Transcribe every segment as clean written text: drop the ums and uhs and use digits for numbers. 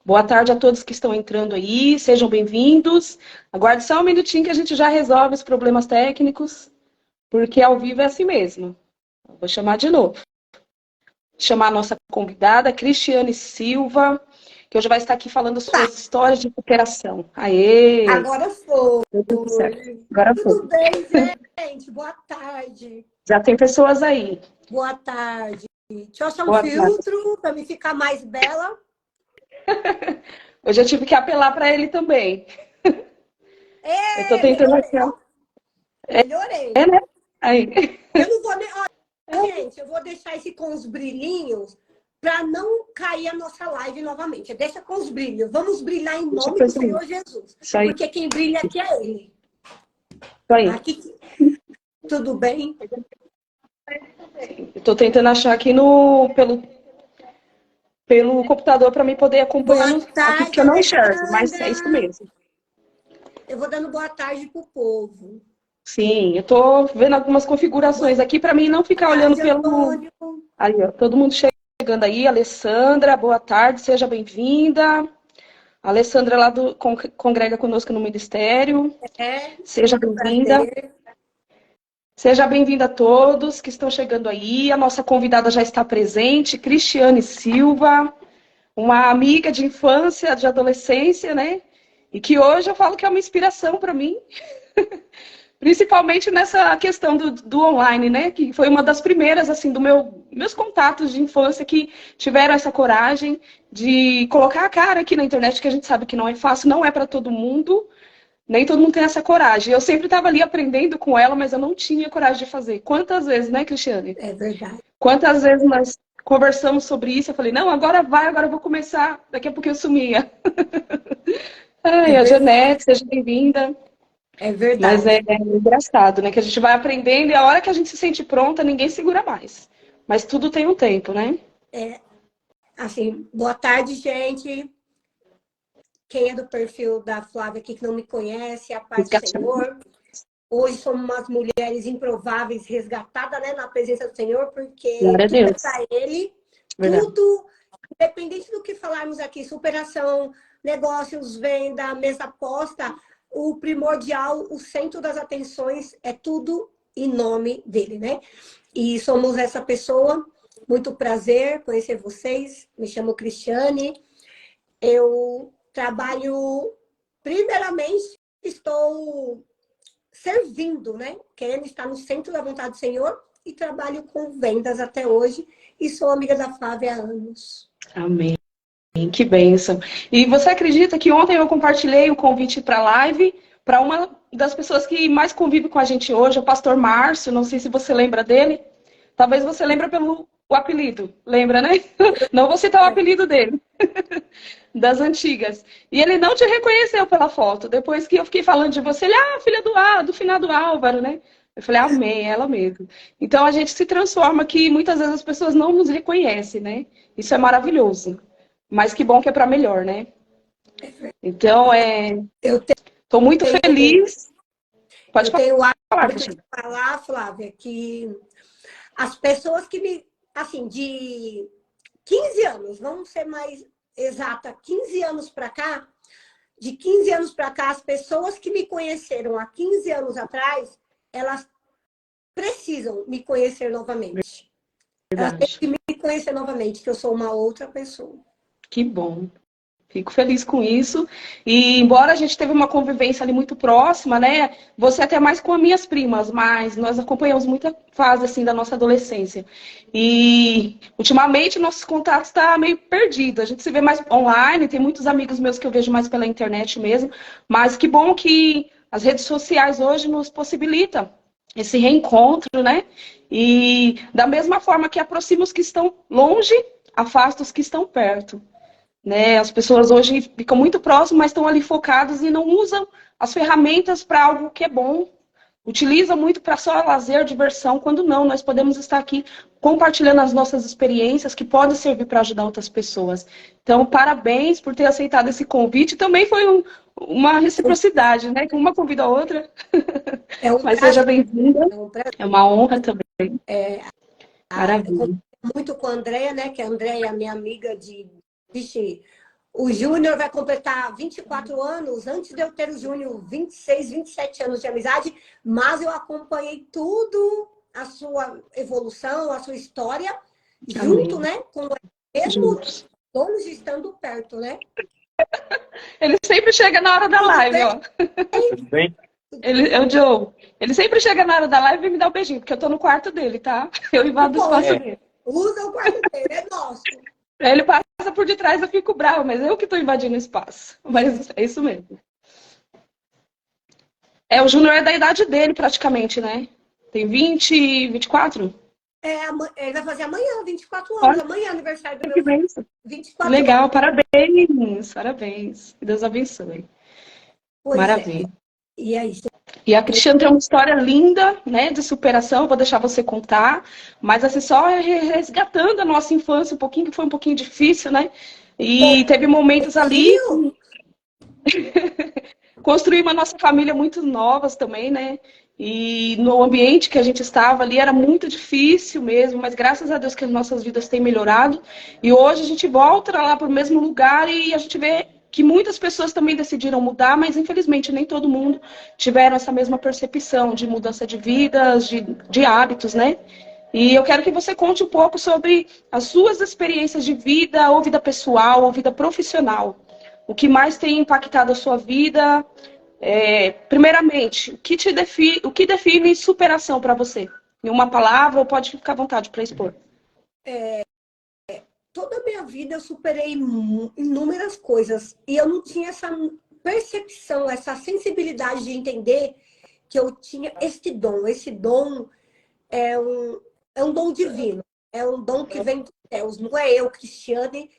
Boa tarde a todos que estão entrando aí, sejam bem-vindos. Aguarde só um minutinho que a gente já resolve os problemas técnicos, porque ao vivo é assim mesmo. Vou chamar de novo. Chamar a nossa convidada, Cristiane Silva, que hoje vai estar aqui falando suas histórias de superação. Aê! Agora foi. Tudo certo. Agora foi. Tudo bem, gente? Boa tarde. Já tem pessoas aí. Boa tarde. Deixa eu achar um Boa filtro para me ficar mais bela. Hoje eu tive que apelar para ele também. Eu tô tentando aqui. Melhorei. É, né? Aí. Eu não vou nem... Olha, gente, eu vou deixar esse com os brilhinhos para não cair a nossa live novamente. Deixa com os brilhos. Vamos brilhar em nome do Senhor Jesus. Porque quem brilha aqui é Ele. Isso aí. Aqui... Tudo bem? Estou tentando achar aqui pelo computador para mim poder acompanhar aqui, porque eu não enxergo, mas é isso mesmo. Eu vou dando boa tarde pro povo. Sim, eu estou vendo algumas configurações aqui para mim não ficar olhando pelo... Antônio. Aí, ó, todo mundo chegando aí. Alessandra, boa tarde, seja bem-vinda. A Alessandra lá congrega conosco no Ministério. Seja bem-vinda. Seja bem-vinda a todos que estão chegando aí. A nossa convidada já está presente, Cristiane Silva, uma amiga de infância, de adolescência, né? E que hoje eu falo que é uma inspiração para mim, principalmente nessa questão do online, né? Que foi uma das primeiras, assim, meus contatos de infância que tiveram essa coragem de colocar a cara aqui na internet, que a gente sabe que não é fácil, não é para todo mundo. Nem todo mundo tem essa coragem. Eu sempre estava ali aprendendo com ela, mas eu não tinha coragem de fazer. Quantas vezes, né, Cristiane? É verdade. Quantas vezes nós conversamos sobre isso? Eu falei, não, agora vai, agora eu vou começar. Daqui a pouco eu sumia. Ai, a Janete, seja bem-vinda. É verdade. Mas é engraçado, né? Que a gente vai aprendendo e a hora que a gente se sente pronta, ninguém segura mais. Mas tudo tem um tempo, né? Assim, boa tarde, gente. Quem é do perfil da Flávia aqui que não me conhece, a paz do Senhor. Hoje somos umas mulheres improváveis, resgatadas, né, na presença do Senhor, porque tudo é para Ele. Verdade. Tudo, independente do que falarmos aqui, superação, negócios, venda, mesa posta, o primordial, o centro das atenções é tudo em nome dele, né? E somos essa pessoa. Muito prazer conhecer vocês. Me chamo Cristiane. Eu trabalho, primeiramente, estou servindo, né? Querendo estar no centro da vontade do Senhor e trabalho com vendas até hoje e sou amiga da Flávia há anos. Amém. Que bênção. E você acredita que ontem eu compartilhei o convite para a live para uma das pessoas que mais convive com a gente hoje, o pastor Márcio, não sei se você lembra dele. Talvez você lembre pelo o apelido, lembra, né? Não vou citar o apelido dele. Das antigas. E ele não te reconheceu pela foto. Depois que eu fiquei falando de você, ele, filha do finado Álvaro, né? Eu falei, amém, ela mesmo. Então a gente se transforma que muitas vezes as pessoas não nos reconhecem, né? Isso é maravilhoso. Mas que bom que é para melhor, né? Então, estou muito feliz. Pode falar. Eu tenho o hábito de falar, Flávia, que as pessoas que me... Assim, de 15 anos, vamos ser mais exata, 15 anos para cá, de 15 anos para cá, as pessoas que me conheceram há 15 anos atrás, elas precisam me conhecer novamente. Verdade. Elas têm que me conhecer novamente, que eu sou uma outra pessoa. Que bom. Fico feliz com isso. E embora a gente teve uma convivência ali muito próxima, né? Você até mais com as minhas primas, mas nós acompanhamos muita fase assim da nossa adolescência. E ultimamente nossos contatos estão meio perdidos. A gente se vê mais online, tem muitos amigos meus que eu vejo mais pela internet mesmo. Mas que bom que as redes sociais hoje nos possibilitam esse reencontro, né? E da mesma forma que aproxima os que estão longe, afasta os que estão perto. Né? As pessoas hoje ficam muito próximas, mas estão ali focadas e não usam as ferramentas para algo que é bom. Utilizam muito para só lazer, diversão, quando não. Nós podemos estar aqui compartilhando as nossas experiências que podem servir para ajudar outras pessoas. Então, parabéns por ter aceitado esse convite. Também foi uma reciprocidade, né? Que uma convida a outra. Mas seja bem-vinda. É uma honra também. Maravilha. Muito com a Andréia, né? Que a Andréia é minha amiga de O Júnior vai completar 24 anos, antes de eu ter o Júnior, 26, 27 anos de amizade, mas eu acompanhei tudo, a sua evolução, a sua história, junto, Amém. né? Com mesmo Juntos. longe estando perto, né? Ele sempre chega na hora da Tudo live, bem? ó. Tudo bem? É o Joe. Ele sempre chega na hora da live e me dá um beijinho, porque eu tô no quarto dele, tá? Eu invado o espaço dele. Usa o quarto dele, é nosso. Aí ele passa por detrás, eu fico bravo, mas eu que tô invadindo o espaço. Mas é isso mesmo. O Júnior é da idade dele, praticamente, né? Tem 20, 24? Ele vai fazer amanhã, 24 anos. Olha, Amanhã é aniversário do que meu filho. bênção. 24 Legal, anos. parabéns, parabéns. Que Deus abençoe. Pois Maravilha. E é isso. E a Cristiane tem uma história linda, né, de superação, vou deixar você contar, mas assim, só resgatando a nossa infância um pouquinho, que foi um pouquinho difícil, né? E teve momentos ali, construímos a nossa família muito novas também, né? E no ambiente que a gente estava ali era muito difícil mesmo, mas graças a Deus que as nossas vidas têm melhorado. E hoje a gente volta lá para o mesmo lugar e a gente vê que muitas pessoas também decidiram mudar, mas infelizmente nem todo mundo tiveram essa mesma percepção de mudança de vidas, de hábitos, né? E eu quero que você conte um pouco sobre as suas experiências de vida, ou vida pessoal, ou vida profissional. O que mais tem impactado a sua vida? Primeiramente, o que define superação para você? Em uma palavra, ou pode ficar à vontade para expor. Toda a minha vida eu superei inúmeras coisas. E eu não tinha essa percepção, essa sensibilidade de entender que eu tinha esse dom. Esse dom é um dom divino. É um dom que vem dos céus. Não é eu, Cristiane,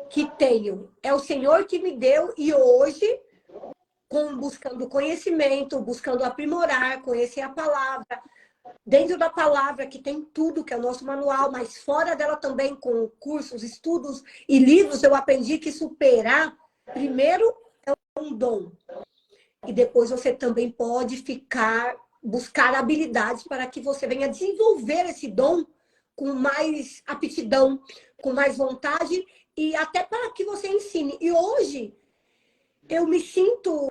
que tenho. É o Senhor que me deu e hoje, buscando conhecimento, buscando aprimorar, conhecer a palavra, dentro da palavra que tem tudo, que é o nosso manual, mas fora dela também, com cursos, estudos e livros, eu aprendi que superar, primeiro, é um dom. E depois você também pode buscar habilidades para que você venha desenvolver esse dom com mais aptidão, com mais vontade e até para que você ensine. E hoje, eu me sinto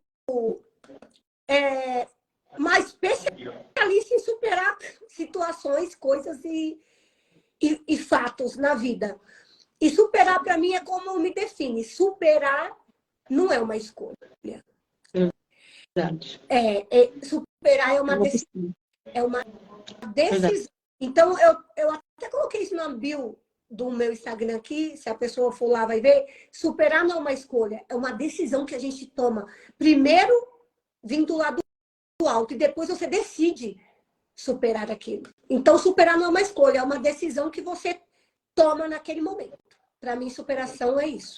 mais especialista em superar situações, coisas e fatos na vida. E superar, para mim, é como me define. Superar não é uma escolha. Verdade. Superar é uma decisão. É uma decisão. Então, eu até coloquei isso na bio do meu Instagram aqui, se a pessoa for lá vai ver. Superar não é uma escolha, é uma decisão que a gente toma. Primeiro, vindo lá do alto, e depois você decide superar aquilo. Então, superar não é uma escolha, é uma decisão que você toma naquele momento. Para mim, superação é isso.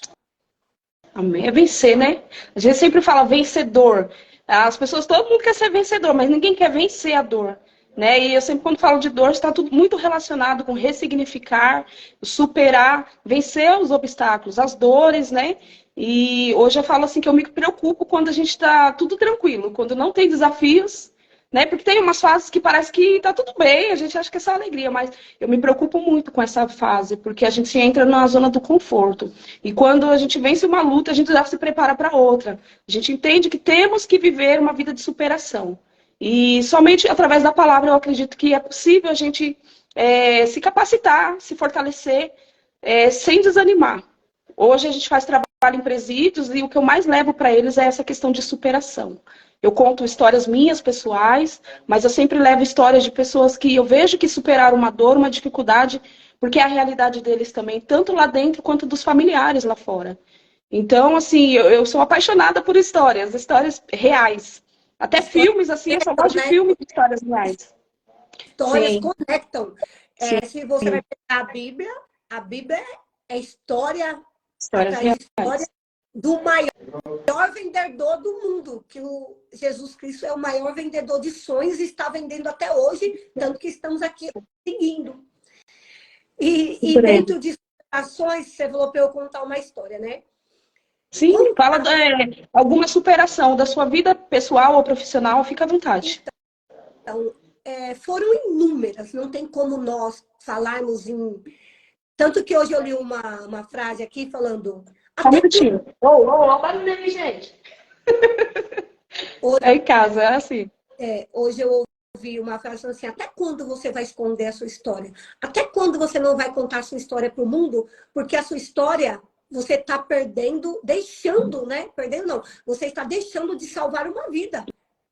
Amém. É vencer, né? A gente sempre fala vencedor. As pessoas, todo mundo quer ser vencedor, mas ninguém quer vencer a dor. Né? E eu sempre, quando falo de dor, está tudo muito relacionado com ressignificar, superar, vencer os obstáculos, as dores, né? E hoje eu falo assim que eu me preocupo quando a gente está tudo tranquilo, quando não tem desafios, né? Porque tem umas fases que parece que está tudo bem, a gente acha que é só alegria, mas eu me preocupo muito com essa fase, porque a gente entra na zona do conforto. E quando a gente vence uma luta, a gente já se prepara para outra. A gente entende que temos que viver uma vida de superação. E somente através da palavra eu acredito que é possível a gente se capacitar, se fortalecer, sem desanimar. Hoje a gente faz trabalho em presídios e o que eu mais levo para eles é essa questão de superação. Eu conto histórias minhas, pessoais, mas eu sempre levo histórias de pessoas que eu vejo que superaram uma dor, uma dificuldade, porque é a realidade deles também, tanto lá dentro quanto dos familiares lá fora. Então, assim, eu sou apaixonada por histórias reais. Até filmes, assim, eu só gosto de filmes de histórias reais. Histórias Sim. conectam. Se você vai pegar a Bíblia é história Histórias atrás de reais. história do maior vendedor do mundo, que o Jesus Cristo é o maior vendedor de sonhos e está vendendo até hoje, tanto que estamos aqui seguindo. E dentro de ações, você falou para eu contar uma história, né? Sim, fala alguma superação da sua vida pessoal ou profissional, fica à vontade. Então, foram inúmeras, não tem como nós falarmos em... Tanto que hoje eu li uma frase aqui falando: Só um minutinho. Ó, o barulho aí, gente. Hoje, É em casa, é assim. hoje eu ouvi uma frase assim, até quando você vai esconder a sua história? Até quando você não vai contar a sua história para o mundo? Porque a sua história, você está perdendo, deixando, né? Perdendo não. Você está deixando de salvar uma vida.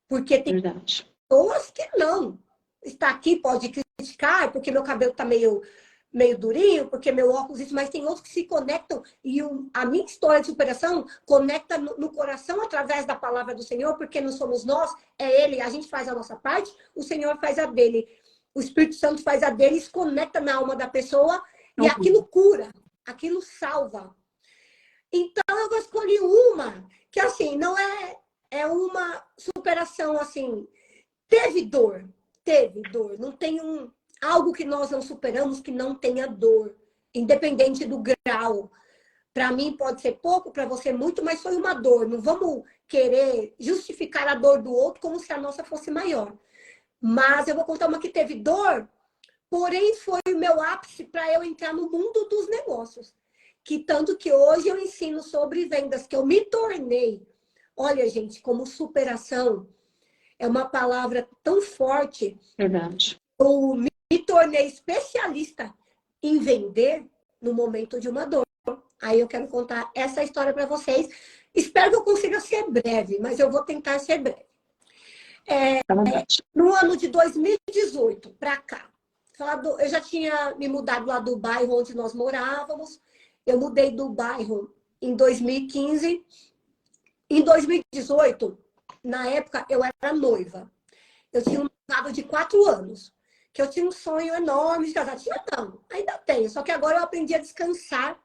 Porque tem Verdade. pessoas que não. Está aqui, pode criticar, porque meu cabelo está meio durinho, porque meu óculos, isso, mas tem outros que se conectam. E a minha história de superação conecta no coração através da palavra do Senhor, porque não somos nós, é Ele. A gente faz a nossa parte, o Senhor faz a dele. O Espírito Santo faz a dele, se conecta na alma da pessoa e aquilo cura, aquilo salva. Então, eu escolhi uma que, assim, não é uma superação, assim, teve dor, não tem algo que nós não superamos que não tenha dor, independente do grau. Para mim pode ser pouco, para você muito, mas foi uma dor. Não vamos querer justificar a dor do outro como se a nossa fosse maior. Mas eu vou contar uma que teve dor, porém foi o meu ápice para eu entrar no mundo dos negócios. Que tanto que hoje eu ensino sobre vendas, que eu me tornei. Olha, gente, como superação é uma palavra tão forte. Verdade. Eu me tornei especialista em vender no momento de uma dor. Aí eu quero contar essa história para vocês. Espero que eu consiga ser breve, mas eu vou tentar ser breve. No ano de 2018, para cá, eu já tinha me mudado lá do bairro onde nós morávamos. Eu mudei do bairro em 2015. Em 2018, na época, eu era noiva. Eu tinha um noivado de 4 anos. Que eu tinha um sonho enorme de casar. Tinha não, ainda tenho. Só que agora eu aprendi a descansar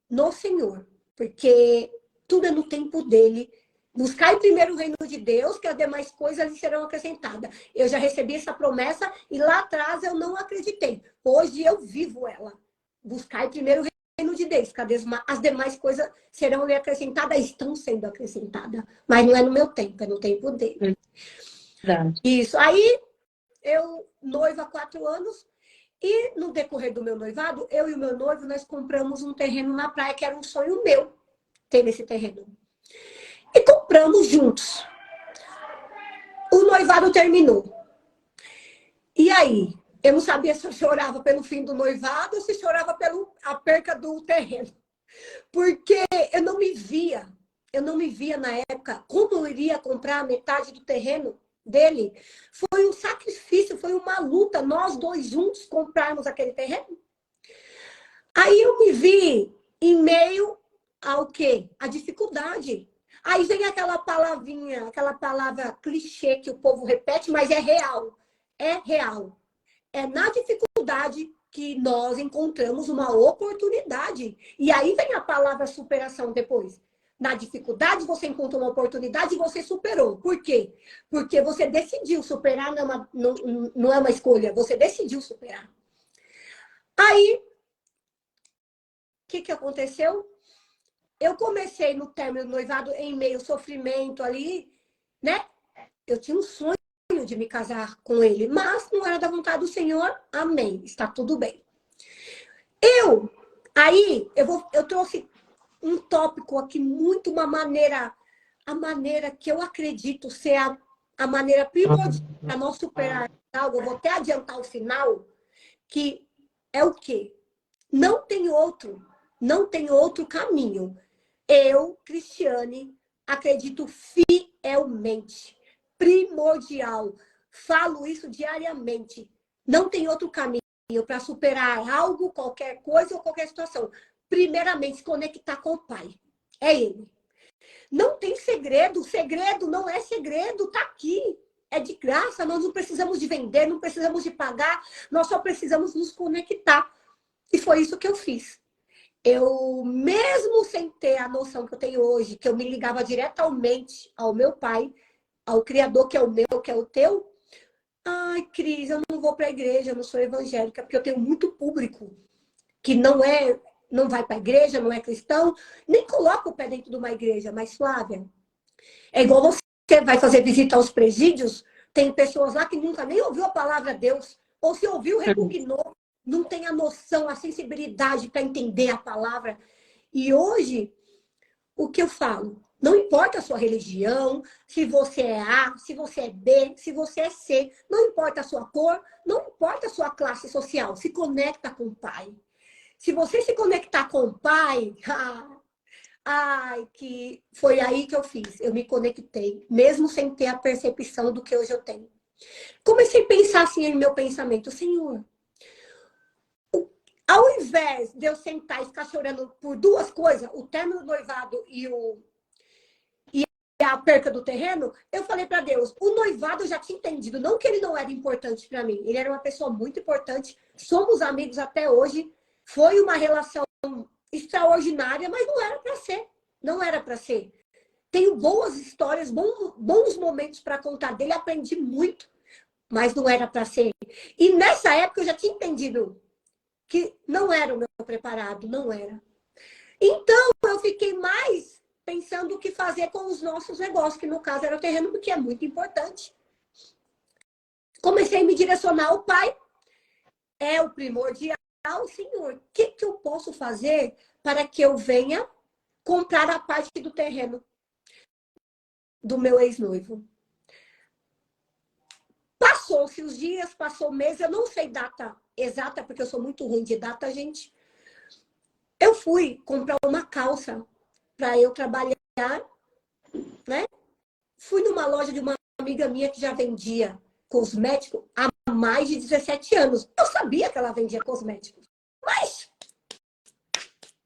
no Senhor. Porque tudo é no tempo dele. Buscar primeiro o reino de Deus, que as demais coisas lhe serão acrescentadas. Eu já recebi essa promessa e lá atrás eu não acreditei. Hoje eu vivo ela. Buscar primeiro o reino de Deus, que as demais coisas serão lhe acrescentadas, estão sendo acrescentadas. Mas não é no meu tempo, é no tempo dele. Verdade. Isso. Aí eu noiva há 4 anos e no decorrer do meu noivado, eu e o meu noivo, nós compramos um terreno na praia, que era um sonho meu ter esse terreno. E compramos juntos. O noivado terminou. E aí? Eu não sabia se eu chorava pelo fim do noivado ou se chorava pela perca do terreno. Porque eu não me via na época como eu iria comprar a metade do terreno dele. Foi um sacrifício, foi uma luta, nós dois juntos comprarmos aquele terreno. Aí eu me vi em meio ao quê? A dificuldade. Aí vem aquela palavrinha, aquela palavra clichê que o povo repete, mas é real. É real. É na dificuldade que nós encontramos uma oportunidade. E aí vem a palavra superação depois. Na dificuldade, você encontrou uma oportunidade e você superou. Por quê? Porque você decidiu superar, não é uma escolha, você decidiu superar. Aí, o que aconteceu? Eu comecei no término do noivado em meio ao sofrimento ali, né? Eu tinha um sonho de me casar com ele, mas não era da vontade do Senhor. Amém. Está tudo bem. Eu trouxe um tópico aqui muito a maneira que eu acredito ser a maneira primordial para nós superar algo. Eu vou até adiantar o final, que é o quê? Não tem outro caminho. Eu, Cristiane, acredito fielmente, primordial. Falo isso diariamente. Não tem outro caminho para superar algo, qualquer coisa ou qualquer situação. Primeiramente, se conectar com o Pai. É Ele. Não tem segredo. Segredo não é segredo. Está aqui. É de graça. Nós não precisamos de vender, não precisamos de pagar. Nós só precisamos nos conectar. E foi isso que eu fiz. Eu, mesmo sem ter a noção que eu tenho hoje, que eu me ligava diretamente ao meu Pai, ao Criador, que é o meu, que é o teu. Ai, Cris, eu não vou para a igreja, eu não sou evangélica, porque eu tenho muito público que não vai para a igreja, não é cristão, nem coloca o pé dentro de uma igreja. Mas, Flávia, é igual você vai fazer visita aos presídios, tem pessoas lá que nunca nem ouviu a palavra de Deus, ou se ouviu, repugnou, não tem a noção, a sensibilidade para entender a palavra. E hoje, o que eu falo. Não importa a sua religião, se você é A, se você é B, se você é C. Não importa a sua cor, não importa a sua classe social. Se conecta com o Pai. Se você se conectar com o Pai, ai, que foi aí que eu fiz. Eu me conectei, mesmo sem ter a percepção do que hoje eu tenho. Comecei a pensar assim em meu pensamento, Senhor, ao invés de eu sentar e ficar chorando por duas coisas, o término do noivado e a perca do terreno, eu falei para Deus, o noivado eu já tinha entendido, não que ele não era importante para mim, ele era uma pessoa muito importante, somos amigos até hoje, foi uma relação extraordinária, mas não era para ser, não era para ser. Tenho boas histórias, bons momentos para contar dele, aprendi muito, mas não era para ser. E nessa época eu já tinha entendido que não era o meu preparado, não era. Então eu fiquei mais pensando o que fazer com os nossos negócios, que no caso era o terreno, porque é muito importante. Comecei a me direcionar ao Pai, é o primordial, Senhor, o que eu posso fazer para que eu venha comprar a parte do terreno do meu ex-noivo? Passou-se os dias, passou o mês, eu não sei data exata, porque eu sou muito ruim de data, gente. Eu fui comprar uma calça para eu trabalhar, né? Fui numa loja de uma amiga minha que já vendia cosmético há mais de 17 anos. Eu sabia que ela vendia cosméticos, mas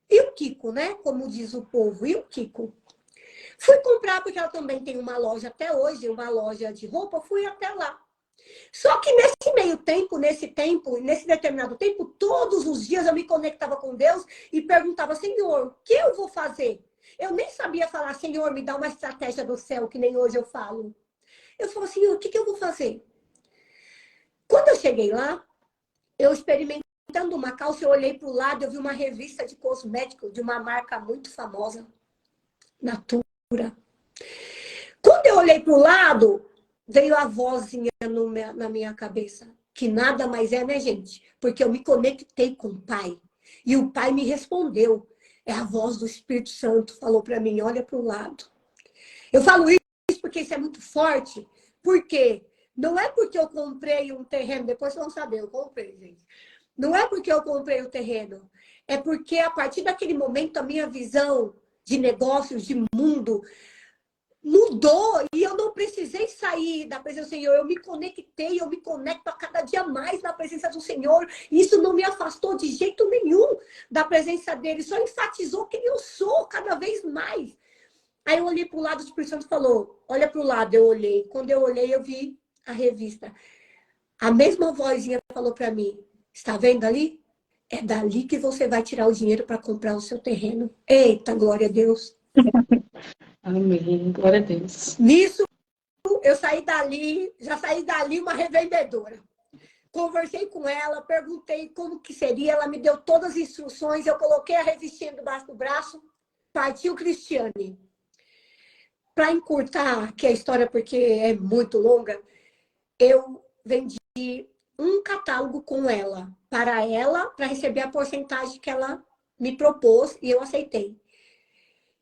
e o Kiko, né? Como diz o povo, e o Kiko? Fui comprar porque ela também tem uma loja até hoje, uma loja de roupa, fui até lá. Só que nesse meio tempo, nesse determinado tempo, todos os dias eu me conectava com Deus e perguntava, Senhor, o que eu vou fazer? Eu nem sabia falar, Senhor, me dá uma estratégia do céu, que nem hoje eu falo. Eu falo, Senhor, o que eu vou fazer? Quando eu cheguei lá, eu experimentando uma calça, eu olhei para o lado, eu vi uma revista de cosmético de uma marca muito famosa, Natura. Quando eu olhei para o lado, veio a vozinha na minha cabeça, que nada mais é, né, gente? Porque eu me conectei com o Pai. E o Pai me respondeu. É a voz do Espírito Santo, falou para mim, olha para o lado. Eu falo isso porque isso é muito forte. Por quê? Não é porque eu comprei um terreno, depois vocês vão saber, eu comprei, gente. Não é porque eu comprei o terreno. É porque, a partir daquele momento, a minha visão de negócios, de mundo, mudou e eu não precisei sair da presença do Senhor. Eu me conectei, eu me conecto a cada dia mais na presença do Senhor. E isso não me afastou de jeito nenhum da presença dele. Só enfatizou quem eu sou cada vez mais. Aí eu olhei para o lado, o Espírito Santo falou, olha para o lado. Eu olhei. Quando eu olhei, eu vi a revista. A mesma vozinha falou para mim, está vendo ali? É dali que você vai tirar o dinheiro para comprar o seu terreno. Eita, glória a Deus. Amém, glória a Deus. Nisso, eu já saí dali uma revendedora. Conversei com ela, perguntei como que seria, ela me deu todas as instruções, eu coloquei a revistinha debaixo do braço, partiu Cristiane. Para encurtar aqui a história, porque é muito longa, eu vendi um catálogo com ela, para receber a porcentagem que ela me propôs, e eu aceitei.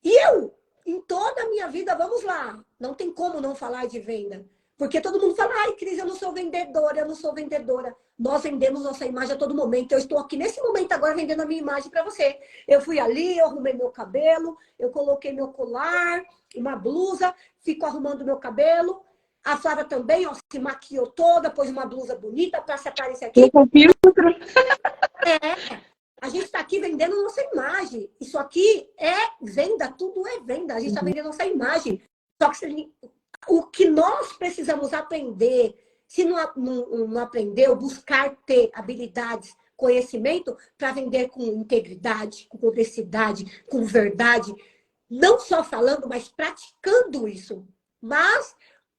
E eu, em toda a minha vida, vamos lá, não tem como não falar de venda. Porque todo mundo fala, ai, Cris, eu não sou vendedora, eu não sou vendedora. Nós vendemos nossa imagem a todo momento. Eu estou aqui nesse momento agora vendendo a minha imagem para você. Eu fui ali, eu arrumei meu cabelo, eu coloquei meu colar, uma blusa, fico arrumando meu cabelo. A Flávia também, ó, se maquiou toda, pôs uma blusa bonita para se aparecer aqui. A gente está aqui vendendo nossa imagem. Isso aqui é venda, tudo é venda. A gente está vendendo nossa imagem. Só que o que nós precisamos aprender, se não aprendeu, buscar ter habilidades, conhecimento, para vender com integridade, com honestidade, com verdade. Não só falando, mas praticando isso. Mas,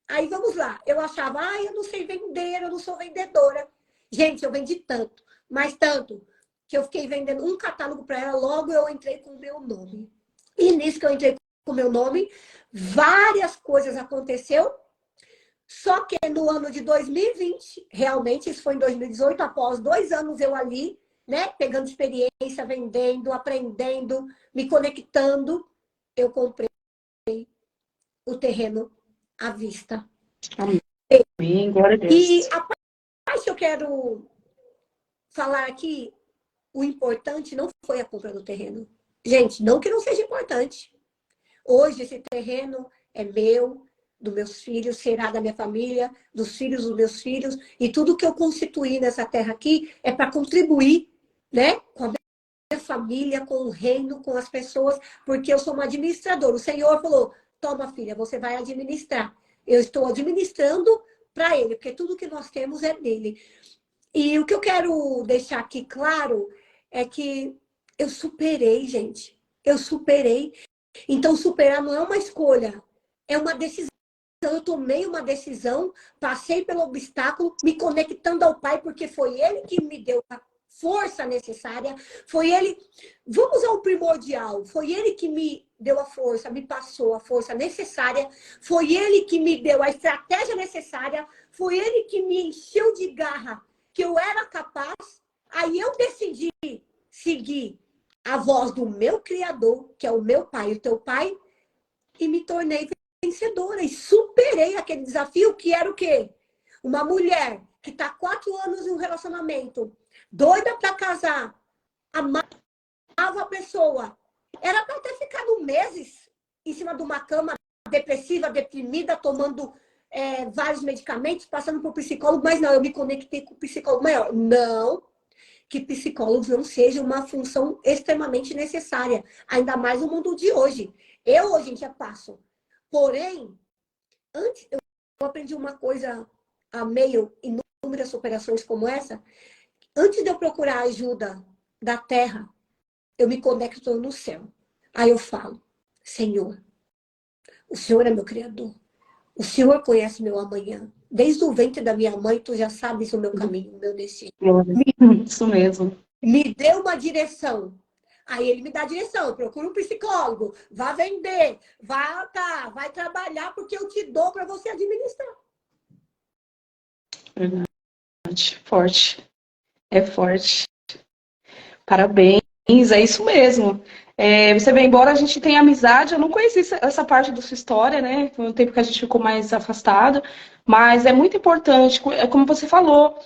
aí vamos lá. Eu achava, eu não sei vender, eu não sou vendedora. Gente, eu vendi tanto, mas tanto, que eu fiquei vendendo um catálogo para ela, logo eu entrei com o meu nome. E nisso que eu entrei com o meu nome, várias coisas aconteceu, só que no ano de 2020, realmente, isso foi em 2018, após 2 anos eu ali, né, pegando experiência, vendendo, aprendendo, me conectando, eu comprei o terreno à vista. Amém, glória a Deus. E a parte que eu quero falar aqui, o importante não foi a compra do terreno. Gente, não que não seja importante. Hoje esse terreno é meu, dos meus filhos, será da minha família, dos filhos dos meus filhos, e tudo que eu constituí nessa terra aqui é para contribuir, né, com a minha família, com o reino, com as pessoas, porque eu sou uma administradora. O Senhor falou, toma filha, você vai administrar. Eu estou administrando para ele, porque tudo que nós temos é dele. E o que eu quero deixar aqui claro é que eu superei, gente. Eu superei. Então, superar não é uma escolha, é uma decisão. Eu tomei uma decisão, passei pelo obstáculo, me conectando ao Pai, porque foi Ele que me deu a força necessária. Foi Ele, vamos ao primordial, foi Ele que me deu a força, me passou a força necessária. Foi Ele que me deu a estratégia necessária. Foi Ele que me encheu de garra, que eu era capaz. Aí eu decidi seguir a voz do meu Criador, que é o meu Pai, o teu Pai, e me tornei vencedora. E superei aquele desafio que era o quê? Uma mulher que está 4 anos em um relacionamento, doida para casar, amava a pessoa. Era para ter ficado meses em cima de uma cama, depressiva, deprimida, tomando vários medicamentos, passando por psicólogo, mas não, eu me conectei com o psicólogo maior. Não, que psicólogos não seja uma função extremamente necessária, ainda mais no mundo de hoje. Eu hoje em dia passo. Porém, antes eu aprendi uma coisa a meio inúmeras operações como essa. Antes de eu procurar a ajuda da terra, eu me conecto no céu. Aí eu falo, Senhor, o Senhor é meu Criador. O Senhor conhece meu amanhã. Desde o ventre da minha mãe, tu já sabes o meu caminho, o meu destino. Isso mesmo. Me dê uma direção. Aí ele me dá a direção. Procura um psicólogo. Vá vender. Vai trabalhar, porque eu te dou para você administrar. Verdade. Forte. É forte. Parabéns, é isso mesmo. Você vê, embora a gente tenha amizade, eu não conheci essa parte da sua história, né? Foi um tempo que a gente ficou mais afastado, mas é muito importante, como você falou,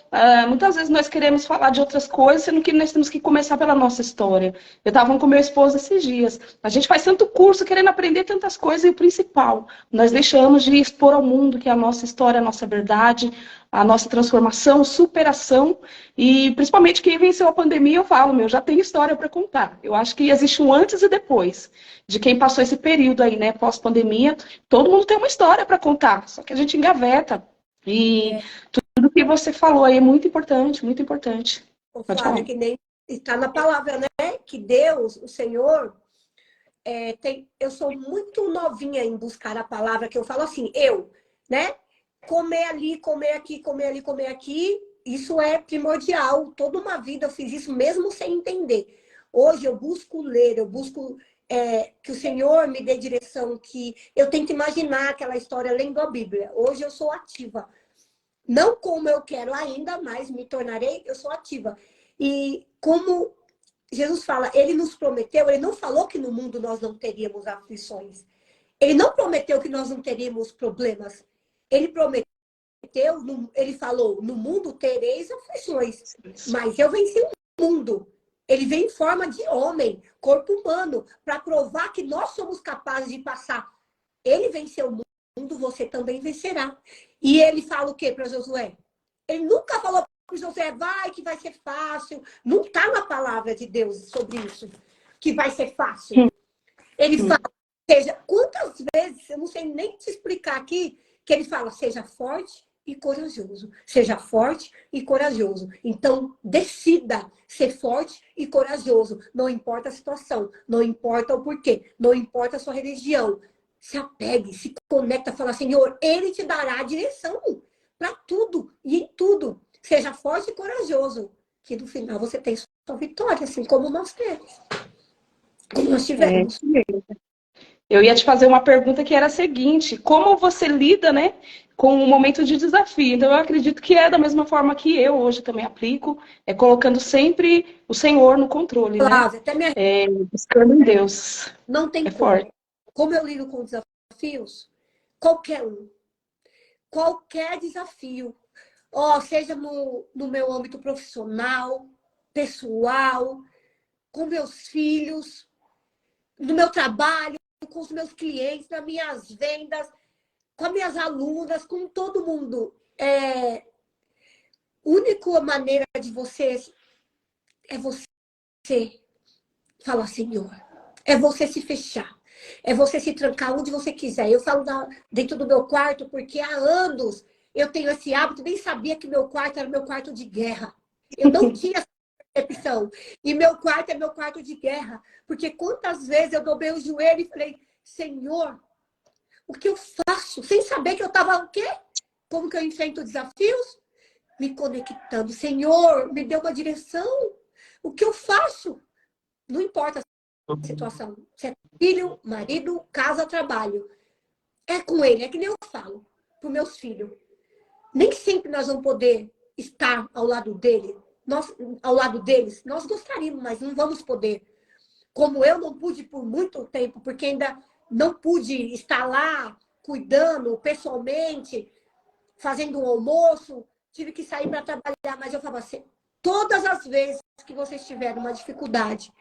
muitas vezes nós queremos falar de outras coisas, sendo que nós temos que começar pela nossa história. Eu estava com meu esposo esses dias, a gente faz tanto curso, querendo aprender tantas coisas, e o principal, nós deixamos de expor ao mundo que é a nossa história, a nossa verdade, a nossa transformação, superação, e principalmente quem venceu a pandemia, eu falo, já tem história para contar. Eu acho que existe um antes e depois de quem passou esse período aí, né, pós-pandemia. Todo mundo tem uma história para contar, só que a gente engaveta. E tudo que você falou aí é muito importante, muito importante. Pode falar. Que nem está na palavra, né? Que Deus, o Senhor, eu sou muito novinha em buscar a palavra, que eu falo assim, né? Comer ali, comer aqui, comer ali, comer aqui, isso é primordial. Toda uma vida eu fiz isso mesmo sem entender. Hoje eu busco ler, eu busco que o Senhor me dê direção, que eu tento imaginar aquela história lendo a Bíblia. Hoje eu sou ativa. Não como eu quero ainda, mas me tornarei, eu sou ativa. E como Jesus fala, ele nos prometeu, ele não falou que no mundo nós não teríamos aflições. Ele não prometeu que nós não teríamos problemas. Ele prometeu, ele falou, no mundo tereis aflições, mas eu venci o mundo. Ele vem em forma de homem, corpo humano, para provar que nós somos capazes de passar. Ele venceu o mundo, você também vencerá. E ele fala o quê para Josué? Ele nunca falou para Josué, vai que vai ser fácil. Não está na palavra de Deus sobre isso, que vai ser fácil. Ele fala, seja, quantas vezes, eu não sei nem te explicar aqui, que ele fala, seja forte e corajoso. Seja forte e corajoso. Então, decida ser forte e corajoso. Não importa a situação, não importa o porquê, não importa a sua religião. Se apegue, se conecta, fala, Senhor, Ele te dará a direção para tudo e em tudo. Seja forte e corajoso, que no final você tem sua vitória, assim como nós temos. Como nós tivemos. Eu ia te fazer uma pergunta que era a seguinte, como você lida, né, com o momento de desafio? Então, eu acredito que é da mesma forma que eu hoje também aplico, colocando sempre o Senhor no controle, né? Flávia, até Buscando em Deus. Não tem como. Forte. Como eu lido com desafios? Qualquer um. Qualquer desafio. Seja no meu âmbito profissional, pessoal, com meus filhos, no meu trabalho, com os meus clientes, nas minhas vendas, com as minhas alunas, com todo mundo. A única maneira de você é você falar, Senhor. É você se fechar. É você se trancar onde você quiser. Eu falo dentro do meu quarto porque há anos eu tenho esse hábito, nem sabia que meu quarto era meu quarto de guerra. Eu não tinha essa percepção. E meu quarto é meu quarto de guerra. Porque quantas vezes eu dobrei o joelho e falei, Senhor, o que eu faço? Sem saber que eu estava o quê? Como que eu enfrento desafios? Me conectando. Senhor, me dê uma direção. O que eu faço? Não importa a situação. Se é filho, marido, casa, trabalho. É com ele. É que nem eu falo para os meus filhos. Nem sempre nós vamos poder estar ao lado dele. Ao lado deles. Nós gostaríamos, mas não vamos poder. Como eu não pude por muito tempo, porque ainda não pude estar lá cuidando pessoalmente, fazendo um almoço, tive que sair para trabalhar, mas eu falava assim, todas as vezes que vocês tiverem uma dificuldade,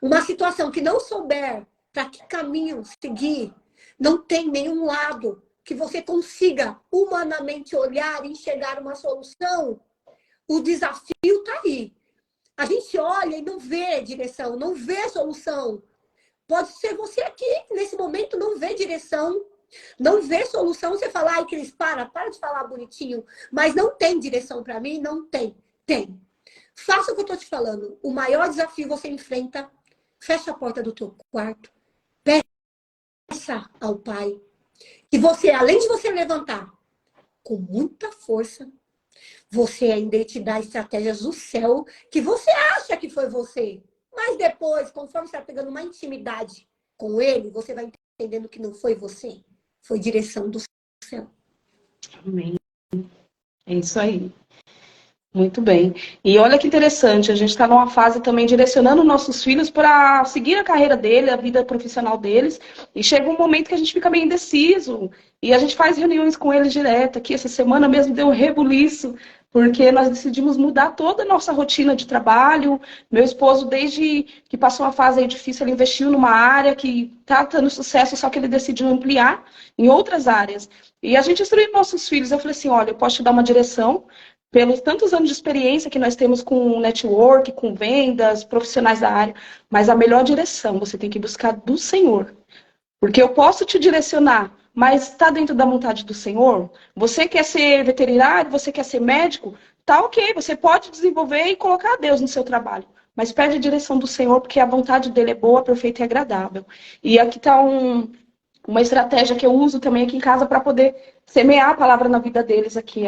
uma situação que não souber para que caminho seguir, não tem nenhum lado que você consiga humanamente olhar e enxergar uma solução, o desafio está aí. A gente olha e não vê direção, não vê solução. Pode ser você aqui, nesse momento, não vê direção, não vê solução. Você fala, ai, Cris, para de falar bonitinho. Mas não tem direção para mim? Não tem. Tem. Faça o que eu estou te falando. O maior desafio você enfrenta, fecha a porta do teu quarto, peça ao Pai. E você, além de você levantar com muita força, você ainda te dá estratégias do céu que você acha que foi você. Mas depois, conforme você está pegando uma intimidade com ele, você vai entendendo que não foi você. Foi direção do céu. Amém. É isso aí. Muito bem. E olha que interessante, a gente está numa fase também direcionando nossos filhos para seguir a carreira dele, a vida profissional deles. E chega um momento que a gente fica meio indeciso. E a gente faz reuniões com eles direto. Aqui essa semana mesmo deu um rebuliço, porque nós decidimos mudar toda a nossa rotina de trabalho. Meu esposo, desde que passou uma fase aí difícil, ele investiu numa área que está tendo sucesso, só que ele decidiu ampliar em outras áreas. E a gente instruiu nossos filhos. Eu falei assim, olha, eu posso te dar uma direção, pelos tantos anos de experiência que nós temos com network, com vendas, profissionais da área, mas a melhor direção você tem que buscar do Senhor. Porque eu posso te direcionar, mas está dentro da vontade do Senhor? Você quer ser veterinário, você quer ser médico? Tá ok, você pode desenvolver e colocar Deus no seu trabalho. Mas pede a direção do Senhor, porque a vontade dele é boa, perfeita e agradável. E aqui está uma estratégia que eu uso também aqui em casa para poder semear a palavra na vida deles aqui.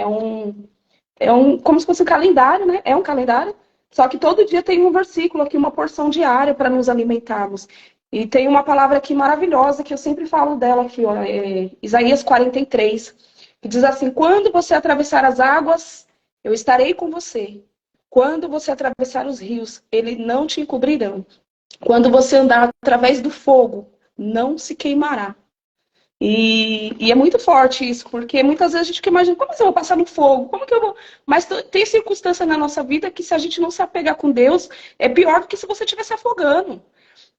Como se fosse um calendário, né? É um calendário, só que todo dia tem um versículo aqui, uma porção diária para nos alimentarmos. E tem uma palavra aqui maravilhosa, que eu sempre falo dela aqui, ó, Isaías 43, que diz assim, quando você atravessar as águas, eu estarei com você. Quando você atravessar os rios, eles não te encobrirão. Quando você andar através do fogo, não se queimará. E é muito forte isso, porque muitas vezes a gente fica imaginando, como assim eu vou passar no fogo? Como que eu vou? Mas tem circunstância na nossa vida que se a gente não se apegar com Deus, é pior do que se você estivesse afogando.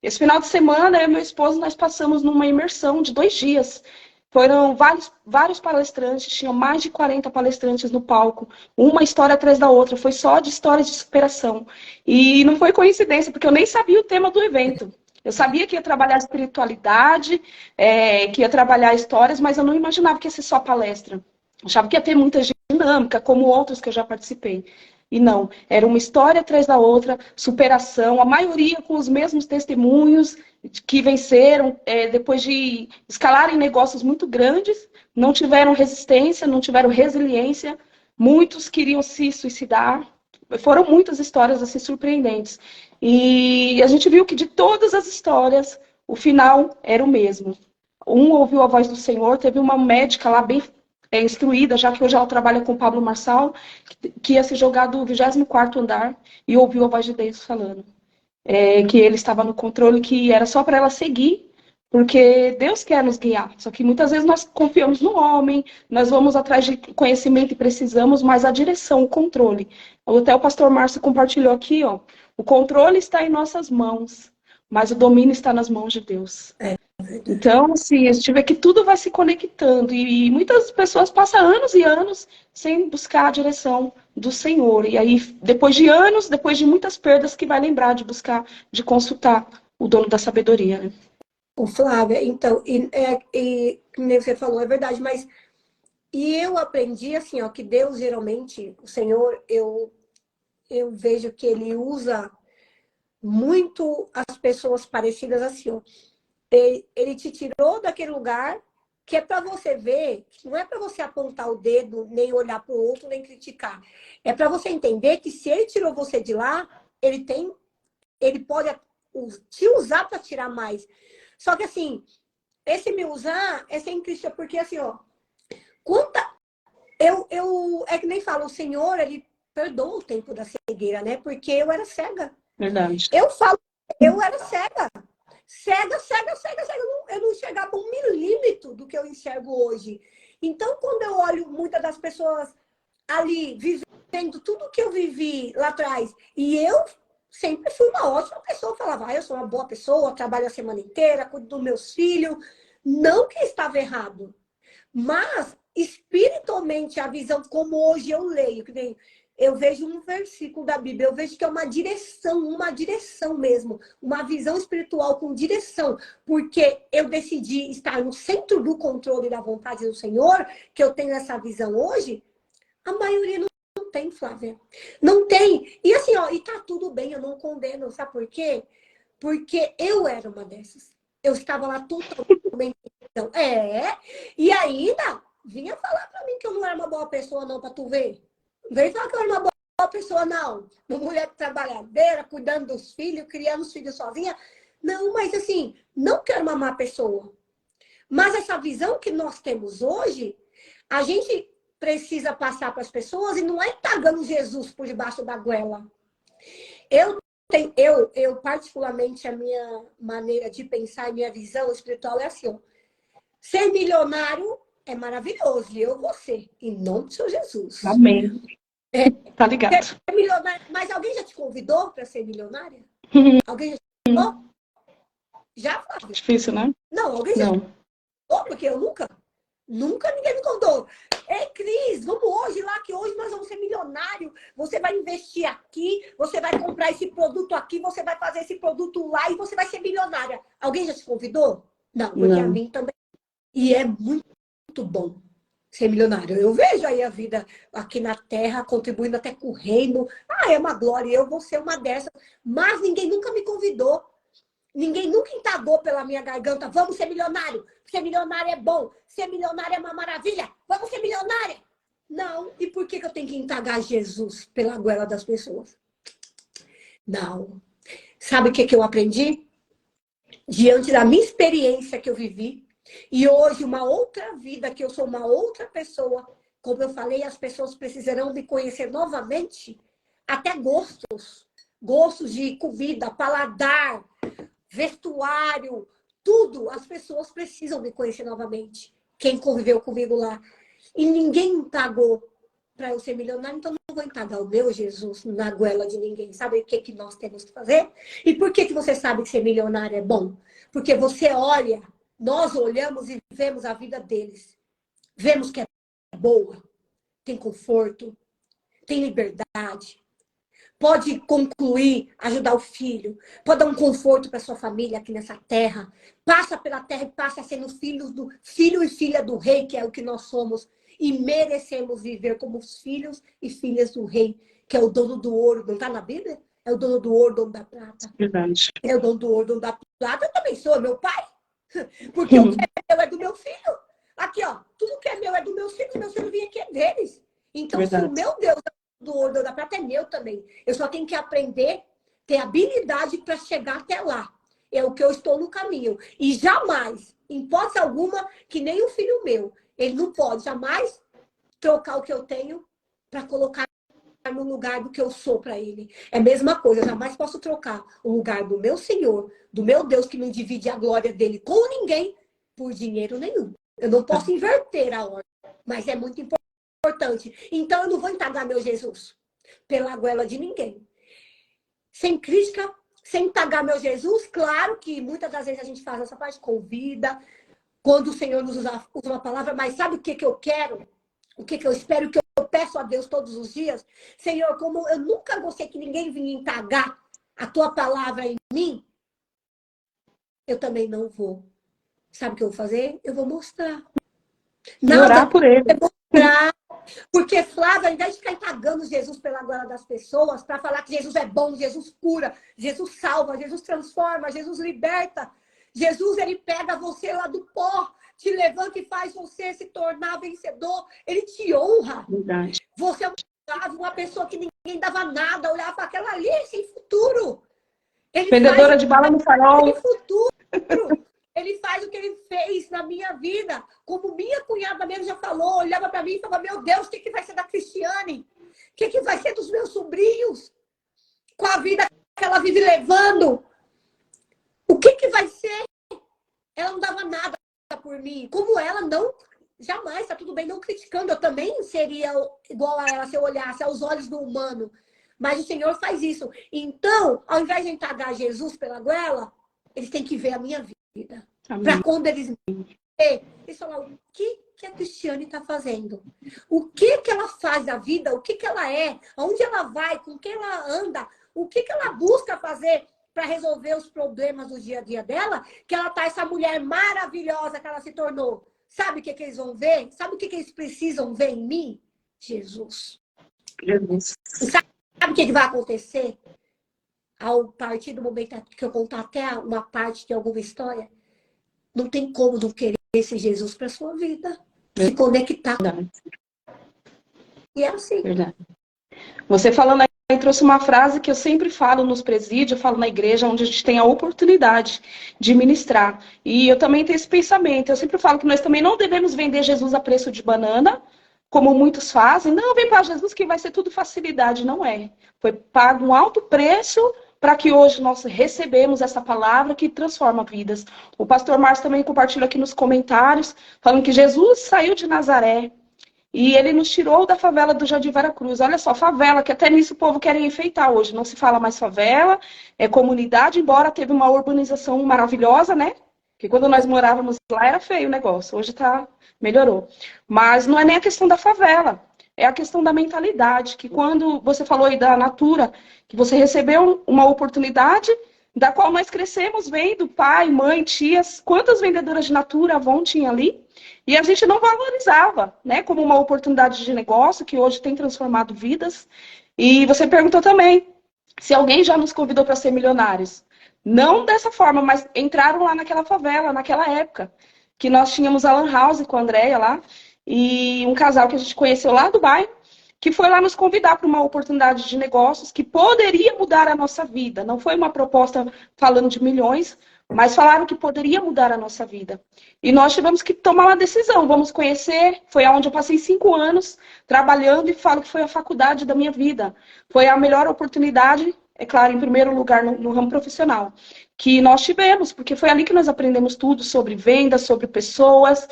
Esse final de semana, eu e meu esposo, nós passamos numa imersão de 2 dias. Foram vários palestrantes, tinham mais de 40 palestrantes no palco, uma história atrás da outra, foi só de histórias de superação. E não foi coincidência, porque eu nem sabia o tema do evento. Eu sabia que ia trabalhar espiritualidade, que ia trabalhar histórias, mas eu não imaginava que ia ser só palestra. Eu achava que ia ter muita dinâmica, como outros que eu já participei. E não, era uma história atrás da outra, superação, a maioria com os mesmos testemunhos que venceram depois de escalarem negócios muito grandes, não tiveram resistência, não tiveram resiliência, muitos queriam se suicidar. Foram muitas histórias assim surpreendentes. E a gente viu que de todas as histórias, o final era o mesmo. Um ouviu a voz do Senhor, teve uma médica lá bem instruída, já que hoje ela trabalha com o Pablo Marçal, que ia se jogar do 24º andar e ouviu a voz de Deus falando. Que ele estava no controle, que era só para ela seguir, Porque Deus quer nos guiar. Só que muitas vezes nós confiamos no homem, nós vamos atrás de conhecimento e precisamos, mas a direção, o controle. Até o pastor Márcio compartilhou aqui, ó. O controle está em nossas mãos, mas o domínio está nas mãos de Deus. Então, assim, a gente vê que tudo vai se conectando. E muitas pessoas passam anos e anos sem buscar a direção do Senhor. E aí, depois de anos, depois de muitas perdas, que vai lembrar de buscar, de consultar o dono da sabedoria, né? O Flávia, então, como você falou, é verdade, mas eu aprendi assim, ó, que Deus geralmente, o Senhor, eu vejo que ele usa muito as pessoas parecidas assim, ó. Ele te tirou daquele lugar que é para você ver, não é para você apontar o dedo, nem olhar para o outro, nem criticar. É para você entender que se ele tirou você de lá, ele pode te usar para tirar mais. Só que assim, esse me usar é sem Cristo, porque assim, ó, é que nem falo, o Senhor, ele perdoa o tempo da cegueira, né? Porque eu era cega. Verdade. Eu era cega. Cega. Eu não enxergava 1 milímetro do que eu enxergo hoje. Então, quando eu olho muitas das pessoas ali vivendo tudo que eu vivi lá atrás, e eu sempre fui uma ótima pessoa, eu falava, eu sou uma boa pessoa, trabalho a semana inteira, cuido dos meus filhos. Não que estava errado, mas espiritualmente a visão, como hoje eu leio, que nem eu vejo um versículo da Bíblia, eu vejo que é uma direção mesmo, uma visão espiritual com direção, porque eu decidi estar no centro do controle da vontade do Senhor, que eu tenho essa visão hoje. A maioria não tem, Flávia. Não tem. E assim, ó, e tá tudo bem, eu não condeno, sabe por quê? Porque eu era uma dessas. Eu estava lá totalmente. E ainda vinha falar pra mim que eu não era uma boa pessoa, não, pra tu ver. Não veio falar que eu era uma boa pessoa, não. Uma mulher trabalhadeira, cuidando dos filhos, criando os filhos sozinha. Não, mas assim, não quero uma má pessoa. Mas essa visão que nós temos hoje, a gente precisa passar para as pessoas e não é tagando Jesus por debaixo da goela. Eu particularmente, a minha maneira de pensar e minha visão espiritual é assim, ó. Ser milionário é maravilhoso, e eu vou ser, em nome do Senhor Jesus. Amém. Tá ligado. Ser milionário, mas alguém já te convidou para ser milionária? Alguém já te convidou? Já, Flávia? Difícil, né? Não, alguém já te convidou? Porque eu nunca ninguém me contou. Ei, Cris, vamos hoje lá, que hoje nós vamos ser milionário. Você vai investir aqui, você vai comprar esse produto aqui, você vai fazer esse produto lá e você vai ser milionária. Alguém já te convidou? Não, porque a mim também. E é muito bom ser milionário. Eu vejo aí a vida aqui na Terra, contribuindo até com o reino. É uma glória, eu vou ser uma dessas. Mas ninguém nunca me convidou. Ninguém nunca entagou pela minha garganta. Vamos ser milionário. Ser milionário é bom. Ser milionário é uma maravilha. Vamos ser milionária. Não. E por que eu tenho que entagar Jesus pela goela das pessoas? Não. Sabe o que eu aprendi? Diante da minha experiência que eu vivi, e hoje uma outra vida, que eu sou uma outra pessoa, como eu falei, as pessoas precisarão me conhecer novamente, até gostos de comida, paladar, vestuário, tudo, as pessoas precisam me conhecer novamente. Quem conviveu comigo lá. E ninguém pagou para eu ser milionário, então não vou entregar o meu Jesus na goela de ninguém. Sabe o que nós temos que fazer? E por que você sabe que ser milionário é bom? Porque você olha, nós olhamos e vemos a vida deles. Vemos que é boa, tem conforto, tem liberdade. Pode concluir, ajudar o filho, pode dar um conforto para sua família aqui nessa terra. Passa pela terra e passa sendo filho e filha do rei, que é o que nós somos. E merecemos viver como os filhos e filhas do rei, que é o dono do ouro. Não está na Bíblia? É o dono do ouro, dono da prata. Verdade. É o dono do ouro, dono da prata. Eu também sou, meu pai. Porque o que é meu é do meu filho. Aqui, ó, tudo que é meu é do meus filhos vêm aqui é deles. Então, verdade. Se o meu Deus do ouro da prata é meu também. Eu só tenho que aprender, ter habilidade para chegar até lá. É o que eu estou no caminho. E jamais, em hipótese alguma, que nem o filho meu, ele não pode jamais trocar o que eu tenho para colocar no lugar do que eu sou para ele. É a mesma coisa, eu jamais posso trocar o lugar do meu Senhor, do meu Deus que não divide a glória dele com ninguém, por dinheiro nenhum. Eu não posso inverter a ordem, mas é muito importante. Então eu não vou entregar meu Jesus pela goela de ninguém. Sem crítica, sem pagar meu Jesus, claro que muitas das vezes a gente faz essa parte, convida, quando o Senhor nos usa uma palavra, mas sabe o que eu quero? O que eu espero, o que eu peço a Deus todos os dias? Senhor, como eu nunca gostei que ninguém vinha indagar a tua palavra em mim, eu também não vou. Sabe o que eu vou fazer? Eu vou mostrar. E orar por ele. Eu vou mostrar. Porque, Flávia, ao invés de ficar entregando Jesus pela glória das pessoas, para falar que Jesus é bom, Jesus cura, Jesus salva, Jesus transforma, Jesus liberta. Jesus, ele pega você lá do pó, te levanta e faz você se tornar vencedor. Ele te honra. Verdade. Você é uma pessoa que ninguém dava nada, olhava para aquela ali, sem futuro. Ele Vendedora de bala no farol. Sem futuro. Ele faz o que ele fez na minha vida. Como minha cunhada mesmo já falou, olhava para mim e falava, meu Deus, o que vai ser da Cristiane? O que vai ser dos meus sobrinhos? Com a vida que ela vive levando? O que vai ser? Ela não dava nada por mim. Como ela não... Jamais, tá tudo bem, não criticando. Eu também seria igual a ela se eu olhasse aos olhos do humano. Mas o Senhor faz isso. Então, ao invés de entregar Jesus pela goela, eles têm que ver a minha vida. Para quando eles me verem, eles falam, o que a Cristiane está fazendo? O que ela faz da vida? O que ela é? Aonde ela vai? Com quem ela anda? O que ela busca fazer para resolver os problemas do dia a dia dela? Que ela tá essa mulher maravilhosa que ela se tornou. Sabe o que eles vão ver? Sabe o que eles precisam ver em mim? Jesus. Jesus. Sabe o que vai acontecer? Ao partir do momento que eu contar até uma parte de alguma história, não tem como não querer esse Jesus para sua vida. Se conectar. Verdade. E é assim. Verdade. Você falando aí trouxe uma frase que eu sempre falo nos presídios, eu falo na igreja, onde a gente tem a oportunidade de ministrar. E eu também tenho esse pensamento. Eu sempre falo que nós também não devemos vender Jesus a preço de banana, como muitos fazem. Não, vem para Jesus que vai ser tudo facilidade. Não é. Foi pago um alto preço para que hoje nós recebemos essa palavra que transforma vidas. O pastor Márcio também compartilha aqui nos comentários, falando que Jesus saiu de Nazaré e ele nos tirou da favela do Jardim Veracruz. Olha só, favela, que até nisso o povo quer enfeitar hoje. Não se fala mais favela, é comunidade, embora teve uma urbanização maravilhosa, né? Que quando nós morávamos lá era feio o negócio, hoje melhorou. Mas não é nem a questão da favela, é a questão da mentalidade, que quando você falou aí da Natura, que você recebeu uma oportunidade da qual nós crescemos vendo pai, mãe, tias, quantas vendedoras de Natura, Avon tinha ali, e a gente não valorizava, né, como uma oportunidade de negócio que hoje tem transformado vidas. E você perguntou também se alguém já nos convidou para ser milionários. Não dessa forma, mas entraram lá naquela favela, naquela época, que nós tínhamos a Lan House com a Andréia lá, e um casal que a gente conheceu lá do bairro, que foi lá nos convidar para uma oportunidade de negócios que poderia mudar a nossa vida. Não foi uma proposta falando de milhões, mas falaram que poderia mudar a nossa vida. E nós tivemos que tomar uma decisão. Vamos conhecer. Foi onde eu passei 5 anos trabalhando e falo que foi a faculdade da minha vida. Foi a melhor oportunidade, é claro, em primeiro lugar no ramo profissional, que nós tivemos, porque foi ali que nós aprendemos tudo sobre vendas, sobre pessoas.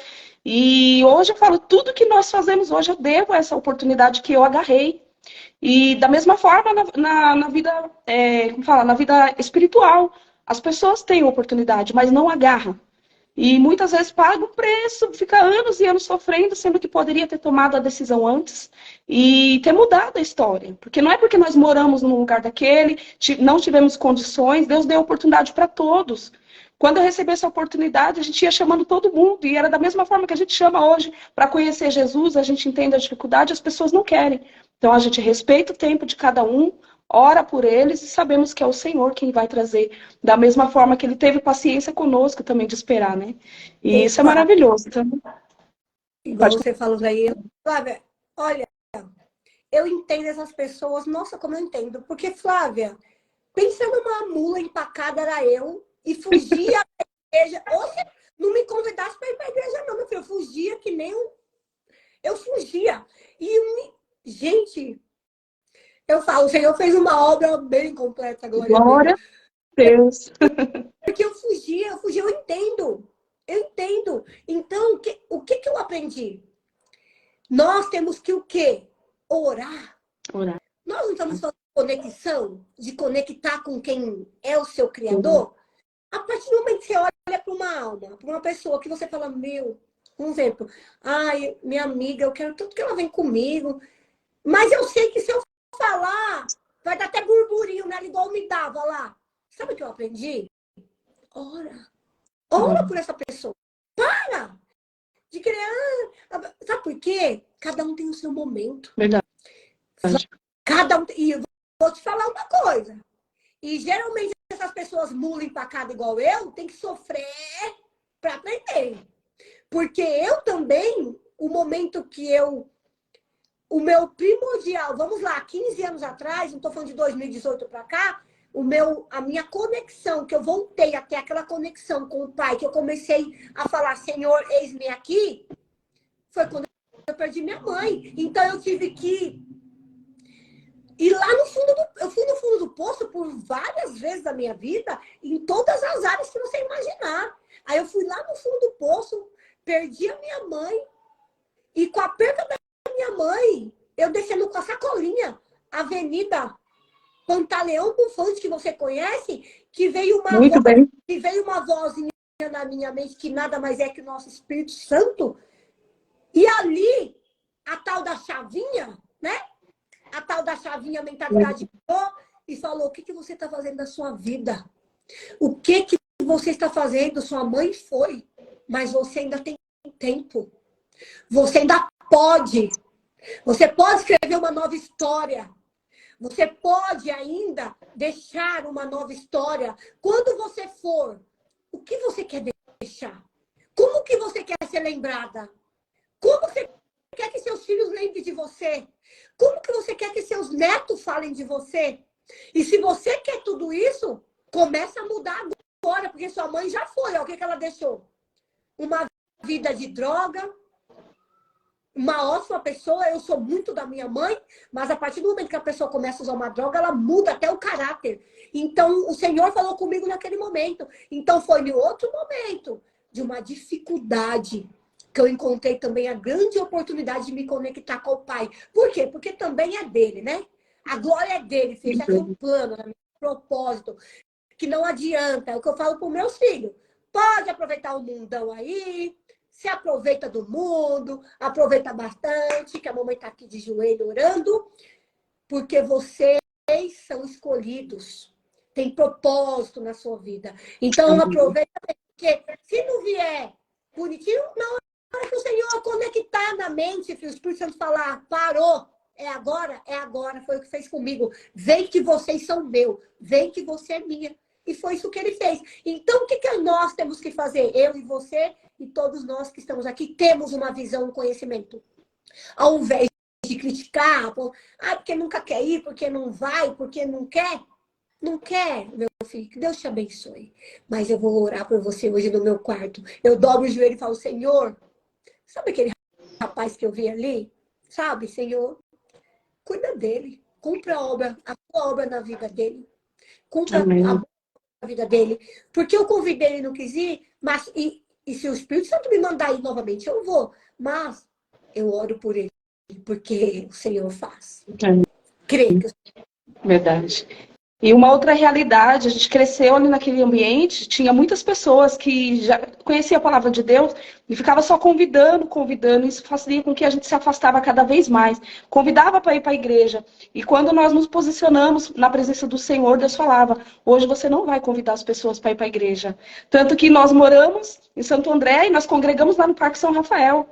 E hoje eu falo, tudo que nós fazemos hoje eu devo a essa oportunidade que eu agarrei. E da mesma forma na vida, como fala, na vida espiritual, as pessoas têm oportunidade, mas não agarram. E muitas vezes pagam o preço, fica anos e anos sofrendo, sendo que poderia ter tomado a decisão antes e ter mudado a história. Porque não é porque nós moramos num lugar daquele, não tivemos condições, Deus deu oportunidade para todos. Quando eu recebi essa oportunidade, a gente ia chamando todo mundo, e era da mesma forma que a gente chama hoje para conhecer Jesus, a gente entende a dificuldade, as pessoas não querem. Então a gente respeita o tempo de cada um, ora por eles e sabemos que é o Senhor quem vai trazer, da mesma forma que ele teve paciência conosco também de esperar, né? E isso é maravilhoso. Então, igual você falou aí, Flávia, olha, eu entendo essas pessoas, nossa, como eu entendo, porque, Flávia, pensa numa mula empacada, era eu, e fugia da igreja. Ou se não me convidasse para ir para a igreja, não, meu filho. Eu fugia que nem eu fugia. Gente, Eu falo, o Senhor fez uma obra bem completa, glória a Deus. Glória a Deus. Porque eu fugi, eu entendo. Eu entendo. Então, o que eu aprendi? Nós temos que o quê? Orar. Orar. Nós não estamos falando de conexão, de conectar com quem é o seu Criador. A partir do momento que você olha para uma alma, para uma pessoa que você fala, meu, um exemplo, ai, minha amiga, eu quero tanto que ela venha comigo, mas eu sei que se eu falar, vai dar até burburinho nela, igual me dava lá. Sabe o que eu aprendi? Ora. Ora por essa pessoa. Para de querer. Sabe por quê? Cada um tem o seu momento. Verdade. Cada um. E eu vou te falar uma coisa. E geralmente essas pessoas mula empacada igual eu, tem que sofrer para aprender. Porque eu também, o momento que o meu primordial, vamos lá, 15 anos atrás, não estou falando de 2018 para cá, a minha conexão, que eu voltei até aquela conexão com o Pai, que eu comecei a falar, Senhor, eis-me aqui, foi quando eu perdi minha mãe. Então eu tive que ir lá no fundo eu fui no fundo do poço por várias vezes da minha vida, em todas as áreas que você imaginar. Aí eu fui lá no fundo do poço, perdi a minha mãe, e com a perda da minha mãe, eu descendo com a sacolinha, Avenida Pantaleão Bufante, que você conhece, que veio uma vozinha na minha mente, que nada mais é que o nosso Espírito Santo. E ali, a tal da chavinha, né? A tal da chavinha, a mentalidade e falou, o que você está fazendo da sua vida? O que você está fazendo? Sua mãe foi, mas você ainda tem tempo. Você ainda pode. Você pode escrever uma nova história. Você pode ainda deixar uma nova história. Quando você for, o que você quer deixar? Como que você quer ser lembrada? Como você quer que seus filhos lembrem de você? Como que você quer que seus netos falem de você? E se você quer tudo isso, começa a mudar agora, porque sua mãe já foi. Ó, o que ela deixou? Uma vida de droga, uma ótima pessoa. Eu sou muito da minha mãe, mas a partir do momento que a pessoa começa a usar uma droga, ela muda até o caráter. Então, o Senhor falou comigo naquele momento. Então, foi em outro momento de uma dificuldade que eu encontrei também a grande oportunidade de me conectar com o Pai. Por quê? Porque também é dele, né? A glória é dele, fez aqui um plano, um propósito, que não adianta. É o que eu falo para os meus filhos. Pode aproveitar o mundão aí, se aproveita do mundo, aproveita bastante, que a mamãe está aqui de joelho orando, porque vocês são escolhidos. Tem propósito na sua vida. Então, aproveita, porque se não vier bonitinho, não é que o Senhor conectar na mente, filho, o Espírito Santo falar, parou, é agora, foi o que fez comigo. Vem que vocês são meu, vem que você é minha. E foi isso que ele fez. Então, o que nós temos que fazer? Eu e você e todos nós que estamos aqui temos uma visão, um conhecimento. Ao invés de criticar, porque nunca quer ir, porque não vai, porque não quer. Não quer, meu filho, que Deus te abençoe. Mas eu vou orar por você hoje no meu quarto. Eu dobro o joelho e falo, Senhor, sabe aquele rapaz que eu vi ali? Sabe, Senhor, cuida dele. Cumpra a tua obra na vida dele. Cumpra a vida dele. Porque eu convidei ele, não quis ir, mas e se o Espírito Santo me mandar ir novamente, eu vou. Mas eu oro por ele, porque o Senhor faz. Creio que Verdade. E uma outra realidade, a gente cresceu ali naquele ambiente, tinha muitas pessoas que já conheciam a palavra de Deus e ficava só convidando, isso fazia com que a gente se afastava cada vez mais. Convidava para ir para a igreja. E quando nós nos posicionamos na presença do Senhor, Deus falava, hoje você não vai convidar as pessoas para ir para a igreja. Tanto que nós moramos em Santo André e nós congregamos lá no Parque São Rafael.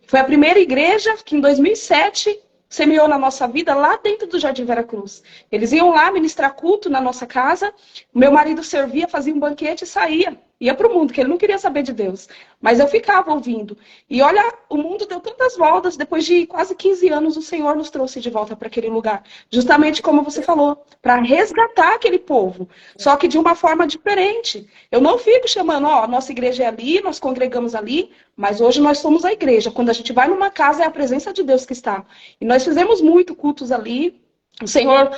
Foi a primeira igreja que em 2007... semeou na nossa vida lá dentro do Jardim Veracruz. Eles iam lá ministrar culto na nossa casa, meu marido servia, fazia um banquete e saía. Ia para o mundo, que ele não queria saber de Deus. Mas eu ficava ouvindo. E olha, o mundo deu tantas voltas, depois de quase 15 anos, o Senhor nos trouxe de volta para aquele lugar. Justamente como você falou, para resgatar aquele povo. Só que de uma forma diferente. Eu não fico chamando, nossa igreja é ali, nós congregamos ali, mas hoje nós somos a igreja. Quando a gente vai numa casa, é a presença de Deus que está. E nós fizemos muito cultos ali. O Senhor,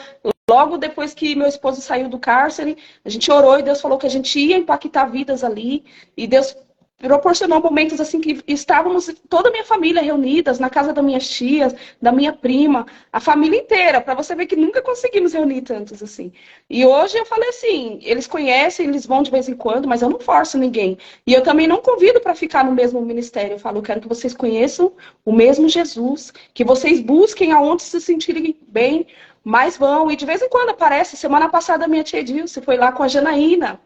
logo depois que meu esposo saiu do cárcere, a gente orou e Deus falou que a gente ia impactar vidas ali. E Deus proporcionou momentos assim que estávamos toda a minha família reunidas na casa das minhas tias, da minha prima, a família inteira, para você ver que nunca conseguimos reunir tantos assim. E hoje eu falei assim, eles conhecem, eles vão de vez em quando, mas eu não forço ninguém. E eu também não convido para ficar no mesmo ministério. Eu falo, eu quero que vocês conheçam o mesmo Jesus, que vocês busquem aonde se sentirem bem, mas vão. E de vez em quando aparece. Semana passada a minha tia Edilce foi lá com a Janaína,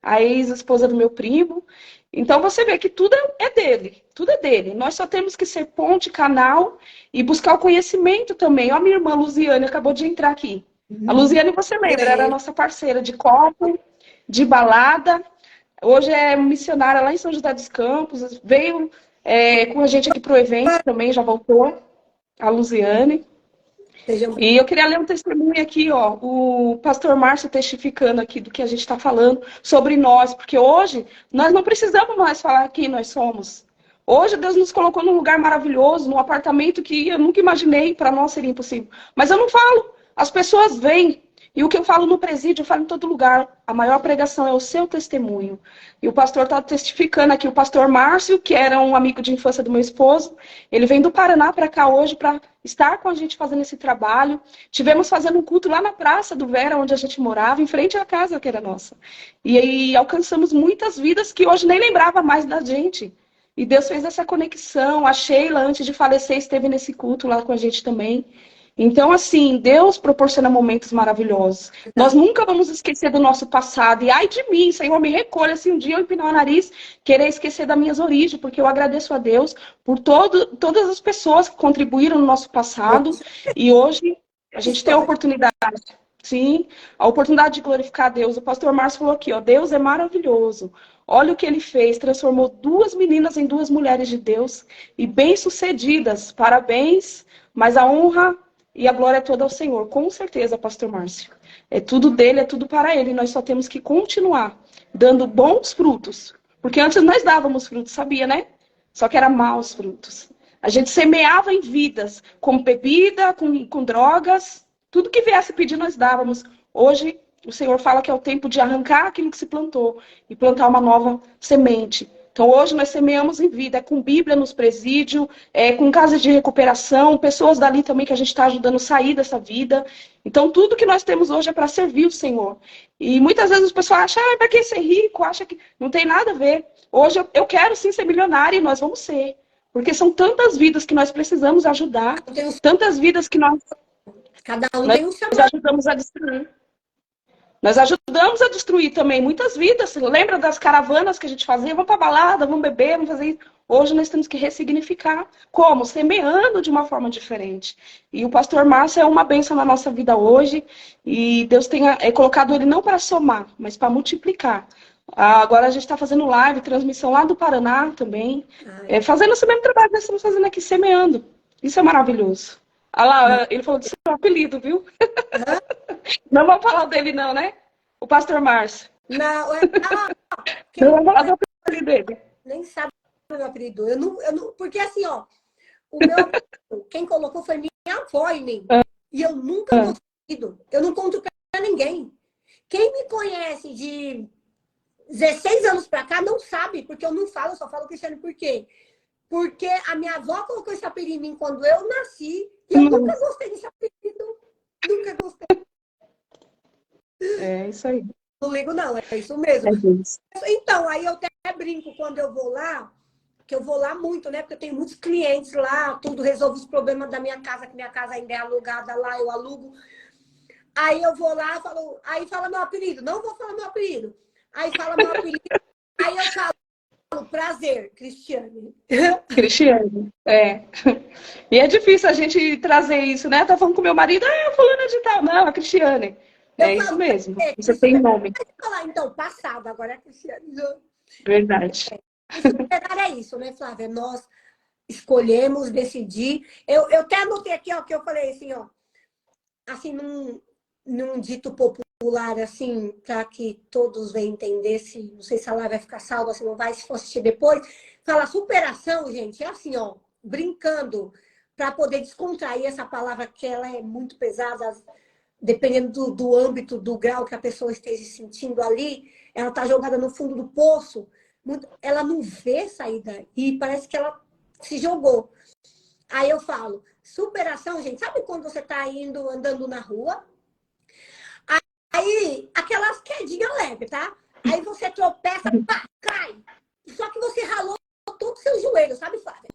a ex-esposa do meu primo. Então você vê que tudo é dele, tudo é dele. Nós só temos que ser ponte, canal e buscar o conhecimento também. Ó, a minha irmã Luziane acabou de entrar aqui. A Luziane, você lembra, era a nossa parceira de copo, de balada. Hoje é missionária lá em São José dos Campos. Veio com a gente aqui para o evento também, já voltou, a Luziane. E eu queria ler um testemunho aqui, ó, o pastor Márcio testificando aqui do que a gente está falando sobre nós, porque hoje nós não precisamos mais falar quem nós somos. Hoje Deus nos colocou num lugar maravilhoso, num apartamento que eu nunca imaginei, para nós seria impossível. Mas eu não falo, as pessoas vêm. E o que eu falo no presídio, eu falo em todo lugar. A maior pregação é o seu testemunho. E o pastor está testificando aqui, o pastor Márcio, que era um amigo de infância do meu esposo, ele vem do Paraná para cá hoje para estar com a gente fazendo esse trabalho. Tivemos fazendo um culto lá na Praça do Vera, onde a gente morava, em frente à casa que era nossa. E aí alcançamos muitas vidas que hoje nem lembrava mais da gente. E Deus fez essa conexão. A Sheila, antes de falecer, esteve nesse culto lá com a gente também. Então, assim, Deus proporciona momentos maravilhosos. Nós nunca vamos esquecer do nosso passado. E ai de mim, Senhor, me recolha se um dia eu empinar o nariz, querer esquecer das minhas origens, porque eu agradeço a Deus por todas as pessoas que contribuíram no nosso passado. E hoje a gente tem a oportunidade, sim, a oportunidade de glorificar a Deus. O pastor Márcio falou aqui, ó, Deus é maravilhoso. Olha o que ele fez, transformou 2 meninas em 2 mulheres de Deus e bem-sucedidas. Parabéns, mas a honra e a glória é toda ao Senhor, com certeza, pastor Márcio. É tudo dele, é tudo para ele. Nós só temos que continuar dando bons frutos. Porque antes nós dávamos frutos, sabia, né? Só que eram maus frutos. A gente semeava em vidas, com bebida, com drogas. Tudo que viesse pedir, nós dávamos. Hoje, o Senhor fala que é o tempo de arrancar aquilo que se plantou e plantar uma nova semente. Então, hoje nós semeamos em vida, com Bíblia nos presídios, com casas de recuperação, pessoas dali também que a gente está ajudando a sair dessa vida. Então, tudo que nós temos hoje é para servir o Senhor. E muitas vezes as pessoas acham, para que ser rico? Acha que não tem nada a ver. Hoje eu quero sim ser milionária e nós vamos ser. Porque são tantas vidas que nós precisamos ajudar, tantas vidas que Cada um tem um chamado. ajudamos a destruir. Nós ajudamos a destruir também muitas vidas. Lembra das caravanas que a gente fazia? Vamos para balada, vamos beber, vamos fazer isso. Hoje nós temos que ressignificar. Como? Semeando de uma forma diferente. E o pastor Márcio é uma bênção na nossa vida hoje. E Deus tem colocado ele não para somar, mas para multiplicar. Agora a gente está fazendo live, transmissão lá do Paraná também. Fazendo esse mesmo trabalho que nós estamos fazendo aqui, semeando. Isso é maravilhoso. Olha lá, ele falou do seu apelido, viu? Não vamos falar dele não, né? O pastor Márcio. Não, não vamos falar do apelido dele. Nem sabe o meu apelido. Eu não, porque assim, ó, o meu apelido, quem colocou foi minha avó em mim. E eu nunca conto. Eu não conto pra ninguém. Quem me conhece de 16 anos pra cá não sabe, porque eu não falo, eu só falo Cristiane por quê? Porque a minha avó colocou esse apelido em mim quando eu nasci e eu nunca gostei desse apelido. Nunca gostei. É isso aí. Não ligo, não, é isso mesmo. Então, aí eu até brinco quando eu vou lá, que eu vou lá muito, né? Porque eu tenho muitos clientes lá, tudo, resolvo os problemas da minha casa, que minha casa ainda é alugada lá, eu alugo. Aí eu vou lá, aí fala meu apelido. Não vou falar meu apelido. Aí fala meu apelido, aí eu falo. Prazer, Cristiane. Cristiane, E é difícil a gente trazer isso, né? Tá falando com meu marido, fulana de tal. Não, a Cristiane. Isso mesmo. Você tem nome. Falar, então, passado, agora é Cristiane. Verdade. É isso, né, Flávia? Nós escolhemos, decidir. Eu até anotei aqui, ó, que eu falei assim, ó. Assim, num dito popular, assim, para que todos venham entender, não sei se a live vai ficar salva, se não vai, se for assistir depois. Fala, superação, gente, é assim, ó, brincando. para poder descontrair essa palavra que ela é muito pesada, dependendo do âmbito, do grau que a pessoa esteja sentindo ali, ela está jogada no fundo do poço, ela não vê saída e parece que ela se jogou. Aí eu falo, superação, gente, sabe quando você está andando na rua? Aí, aquelas quedinhas leves, tá? Aí você tropeça, pá, cai. Só que você ralou todo o seu joelho, sabe, Flávia?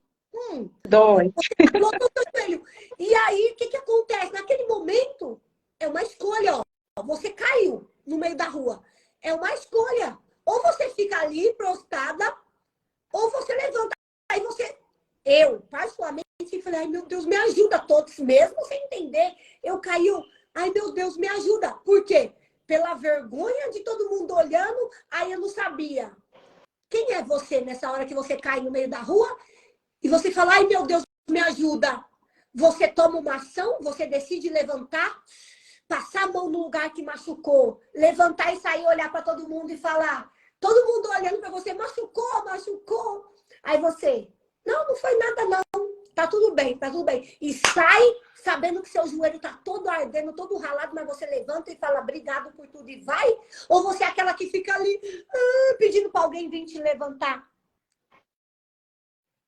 Dói. Você ralou todo o seu joelho. E aí, o que acontece? Naquele momento, é uma escolha, ó. Você caiu no meio da rua. É uma escolha. Ou você fica ali prostrada, ou você levanta. Aí eu, particularmente, falei, ai, meu Deus, me ajuda todos, mesmo sem entender. Eu caí, ai, meu Deus, me ajuda. Por quê? Pela vergonha de todo mundo olhando, aí eu não sabia. Quem é você nessa hora que você cai no meio da rua e você fala, ai, meu Deus, me ajuda. Você toma uma ação, você decide levantar, passar a mão no lugar que machucou, levantar e sair, olhar para todo mundo e falar, todo mundo olhando para você, machucou, machucou. Aí você, não foi nada não, tá tudo bem, tá tudo bem. E sai sabendo que seu joelho tá todo ardendo, todo ralado, mas você levanta e fala, obrigado por tudo e vai? Ou você é aquela que fica ali pedindo para alguém vir te levantar?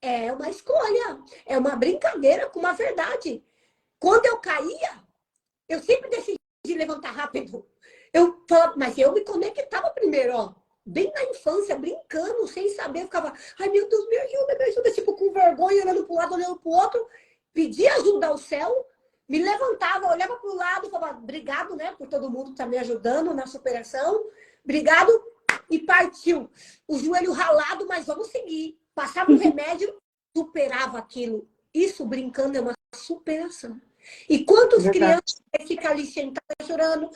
É uma escolha, é uma brincadeira com uma verdade. Quando eu caía, eu sempre decidi levantar rápido. Eu falava, mas eu me conectava primeiro, ó. Bem na infância, brincando, sem saber, eu ficava, ai meu Deus, me ajuda, tipo, com vergonha, olhando para um lado, olhando para o outro, pedia ajuda ao céu, me levantava, olhava para o lado, falava, obrigado, né, por todo mundo que está me ajudando na superação, obrigado, e partiu. O joelho ralado, mas vamos seguir. Passava um remédio, superava aquilo. Isso, brincando, é uma superação. E quantos crianças ficam ali sentadas chorando,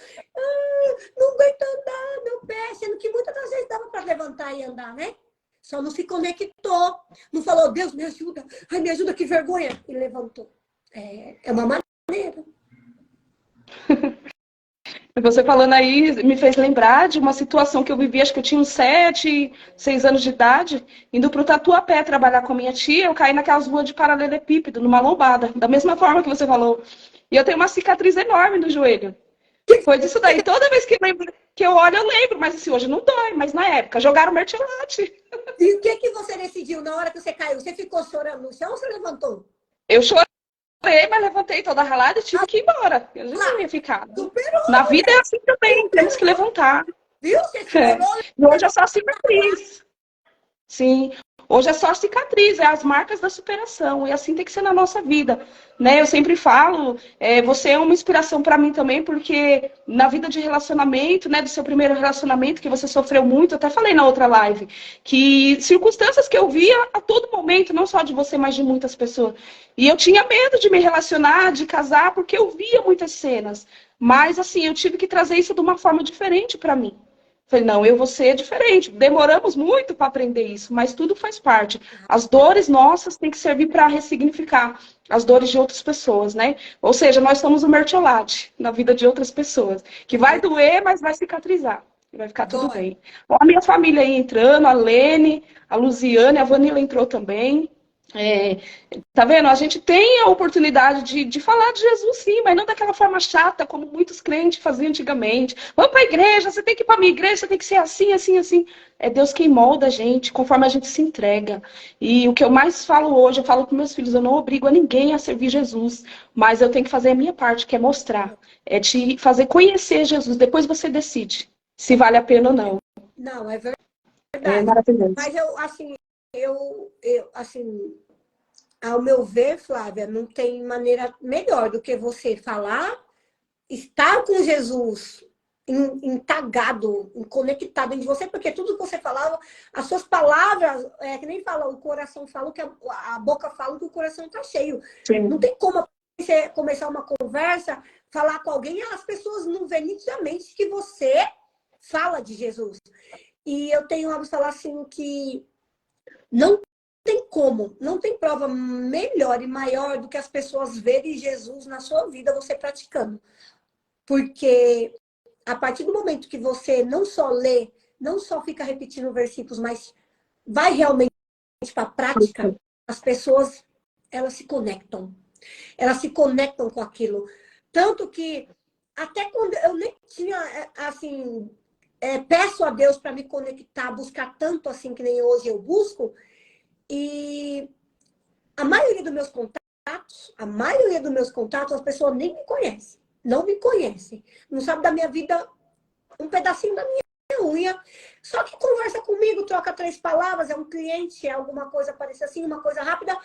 não aguento andar, meu pé, sendo que muitas das vezes dava para levantar e andar, né? Só não se conectou. Não falou, Deus, me ajuda. Ai, me ajuda, que vergonha. E levantou. É uma maneira. Você falando aí me fez lembrar de uma situação que eu vivi, acho que eu tinha uns 7, 6 anos de idade, indo para o Tatuapé trabalhar com a minha tia, eu caí naquelas ruas de paralelepípedo, numa lombada, da mesma forma que você falou. E eu tenho uma cicatriz enorme no joelho. Foi disso daí. Toda vez que eu olho, eu lembro, mas assim, hoje não dói, mas na época jogaram mertiolate. E o que você decidiu na hora que você caiu? Você ficou chorando no chão ou você levantou? Eu chorei, mas levantei toda ralada e tive que ir embora. Eu não ia ficar. Superou, Na vida é assim também, temos que levantar. Viu? Você superou. E hoje é só cicatriz. Sim, hoje é só cicatriz, é as marcas da superação, e assim tem que ser na nossa vida, né? Eu sempre falo, você é uma inspiração para mim também, porque na vida de relacionamento, né, do seu primeiro relacionamento, que você sofreu muito, eu até falei na outra live, que circunstâncias que eu via a todo momento, não só de você, mas de muitas pessoas, e eu tinha medo de me relacionar, de casar, porque eu via muitas cenas, mas assim, eu tive que trazer isso de uma forma diferente para mim. Falei, não, eu vou ser diferente. Demoramos muito para aprender isso, mas tudo faz parte. As dores nossas têm que servir para ressignificar as dores de outras pessoas, né? Ou seja, nós somos o mertiolate na vida de outras pessoas, que vai doer, mas vai cicatrizar. Vai ficar tudo bem. Ó, a minha família aí entrando, a Lene, a Luziane, a Vanilla entrou também. Tá vendo? A gente tem a oportunidade de falar de Jesus, sim, mas não daquela forma chata, como muitos crentes faziam antigamente. Vamos para a igreja, você tem que ir para a minha igreja, você tem que ser assim, assim, assim. É Deus quem molda a gente, conforme a gente se entrega. E o que eu mais falo hoje, eu falo para meus filhos, eu não obrigo a ninguém a servir Jesus, mas eu tenho que fazer a minha parte, que é mostrar, é te fazer conhecer Jesus. Depois você decide se vale a pena ou não. Não, é verdade. É maravilhoso. Mas assim, ao meu ver, Flávia, não tem maneira melhor do que você falar, estar com Jesus entagado, conectado em você, porque tudo que você falava, as suas palavras, que nem fala, o coração fala, que a boca fala que o coração está cheio. Sim. Não tem como você começar uma conversa, falar com alguém, e as pessoas não veem nitidamente que você fala de Jesus. E eu tenho algo falar assim que não tem como, não tem prova melhor e maior do que as pessoas verem Jesus na sua vida, você praticando. Porque a partir do momento que você não só lê, não só fica repetindo versículos, mas vai realmente para a prática, as pessoas, elas se conectam. Elas se conectam com aquilo. Tanto que, até quando eu nem tinha, assim, peço a Deus para me conectar, buscar tanto assim que nem hoje eu busco, e a maioria dos meus contatos, as pessoas nem me conhecem. Não me conhecem. Não sabe da minha vida um pedacinho da minha unha. Só que conversa comigo, troca 3 palavras, é um cliente, é alguma coisa parecida assim, uma coisa rápida,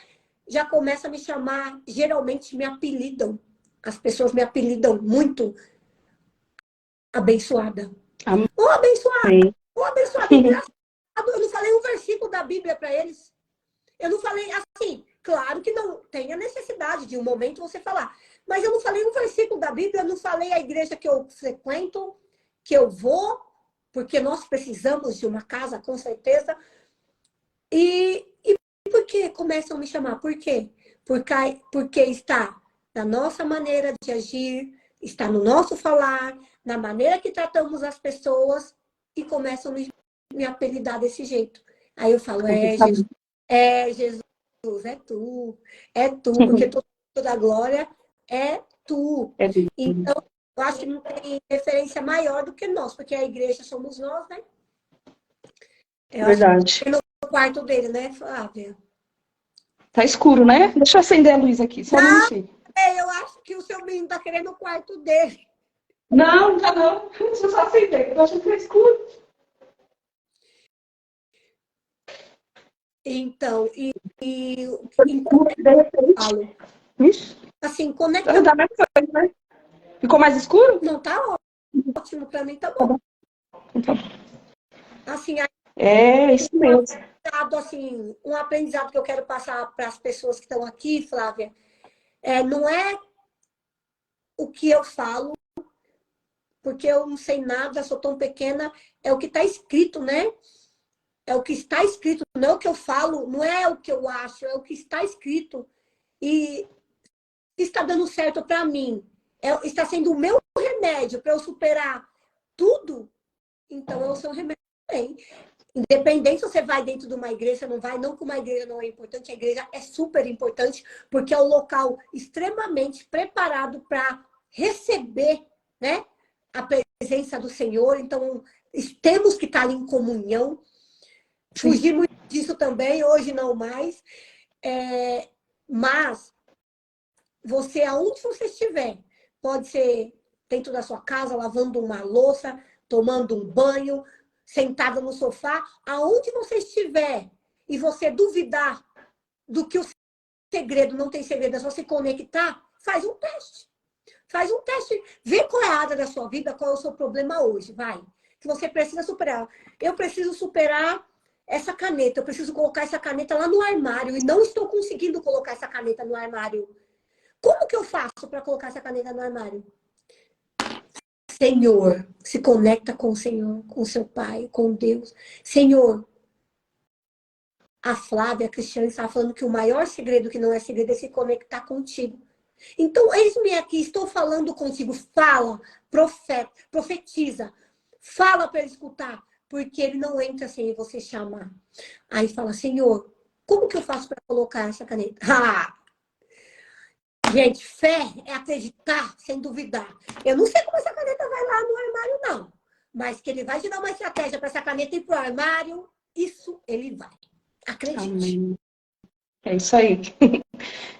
já começa a me chamar, geralmente me apelidam. As pessoas me apelidam muito abençoada. Ô, abençoada! Ô, abençoada! Engraçado, eu não falei um versículo da Bíblia para eles. Eu não falei assim, claro que não tem a necessidade de um momento você falar. Mas eu não falei um versículo da Bíblia, eu não falei a igreja que eu frequento, que eu vou, porque nós precisamos de uma casa, com certeza. E por que começam a me chamar? Por quê? Porque está na nossa maneira de agir, está no nosso falar, na maneira que tratamos as pessoas, e começam a me apelidar desse jeito. Aí eu falo, Jesus, é tu, porque toda a glória é tu. Então, eu acho que não tem referência maior do que nós, porque a igreja somos nós, né? Verdade. No quarto dele, né, Flávia? Tá escuro, né? Deixa eu acender a luz aqui, só um minutinho. Eu acho que o seu menino tá querendo o quarto dele. Não, tá não. Deixa eu só acender, eu acho que tá escuro. Então, falo. Assim, conecta. Tá a mesma coisa, né? Ficou mais escuro? Não, tá ótimo. Pra mim tá bom. Assim, isso mesmo. Assim, um aprendizado que eu quero passar para as pessoas que estão aqui, Flávia, não é o que eu falo, porque eu não sei nada, sou tão pequena, é o que está escrito, né? É o que está escrito, não é o que eu falo, não é o que eu acho, é o que está escrito. E está dando certo para mim, está sendo o meu remédio para eu superar tudo, então é o seu remédio também. Independente se você vai dentro de uma igreja, não vai, não que uma igreja não é importante, a igreja é super importante, porque é um local extremamente preparado para receber, né, a presença do Senhor. Então, temos que estar em comunhão. Fugir muito disso também, hoje não mais. Mas, você, aonde você estiver, pode ser dentro da sua casa, lavando uma louça, tomando um banho, sentada no sofá, aonde você estiver, e você duvidar do que o segredo não tem segredo, é só se conectar, faz um teste. Faz um teste, vê qual é a área da sua vida, qual é o seu problema hoje, vai. Que você precisa superar. Eu preciso superar essa caneta, eu preciso colocar essa caneta lá no armário, e não estou conseguindo colocar essa caneta no armário. Como que eu faço para colocar essa caneta no armário? Senhor, se conecta com o Senhor, com seu Pai, com Deus. Senhor, a Flávia, a Cristiane, está falando que o maior segredo, que não é segredo, é se conectar contigo. Então, eis-me aqui, estou falando contigo. Fala, profetiza. Fala para ele escutar, porque ele não entra sem você chamar. Aí fala, Senhor, como que eu faço para colocar essa caneta? Gente, fé é acreditar sem duvidar. Eu não sei como essa caneta vai lá no armário, não. Mas que ele vai te dar uma estratégia para essa caneta ir para o armário, isso ele vai. Acredite. Amém. É isso aí.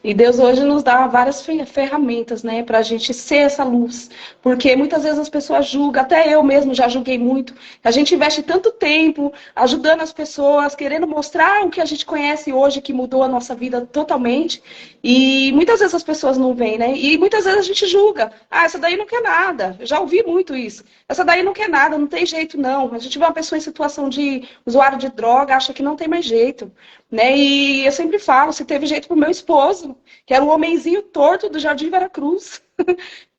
E Deus hoje nos dá várias ferramentas, né, para a gente ser essa luz. Porque muitas vezes as pessoas julgam, até eu mesmo já julguei muito. A gente investe tanto tempo ajudando as pessoas, querendo mostrar o que a gente conhece hoje, que mudou a nossa vida totalmente. E muitas vezes as pessoas não veem, né? E muitas vezes a gente julga. Essa daí não quer nada. Eu já ouvi muito isso. Essa daí não quer nada, não tem jeito não. A gente vê uma pessoa em situação de usuário de droga, acha que não tem mais jeito. Né? E eu sempre falo, se teve jeito pro meu esposo, que era um homenzinho torto do Jardim Veracruz.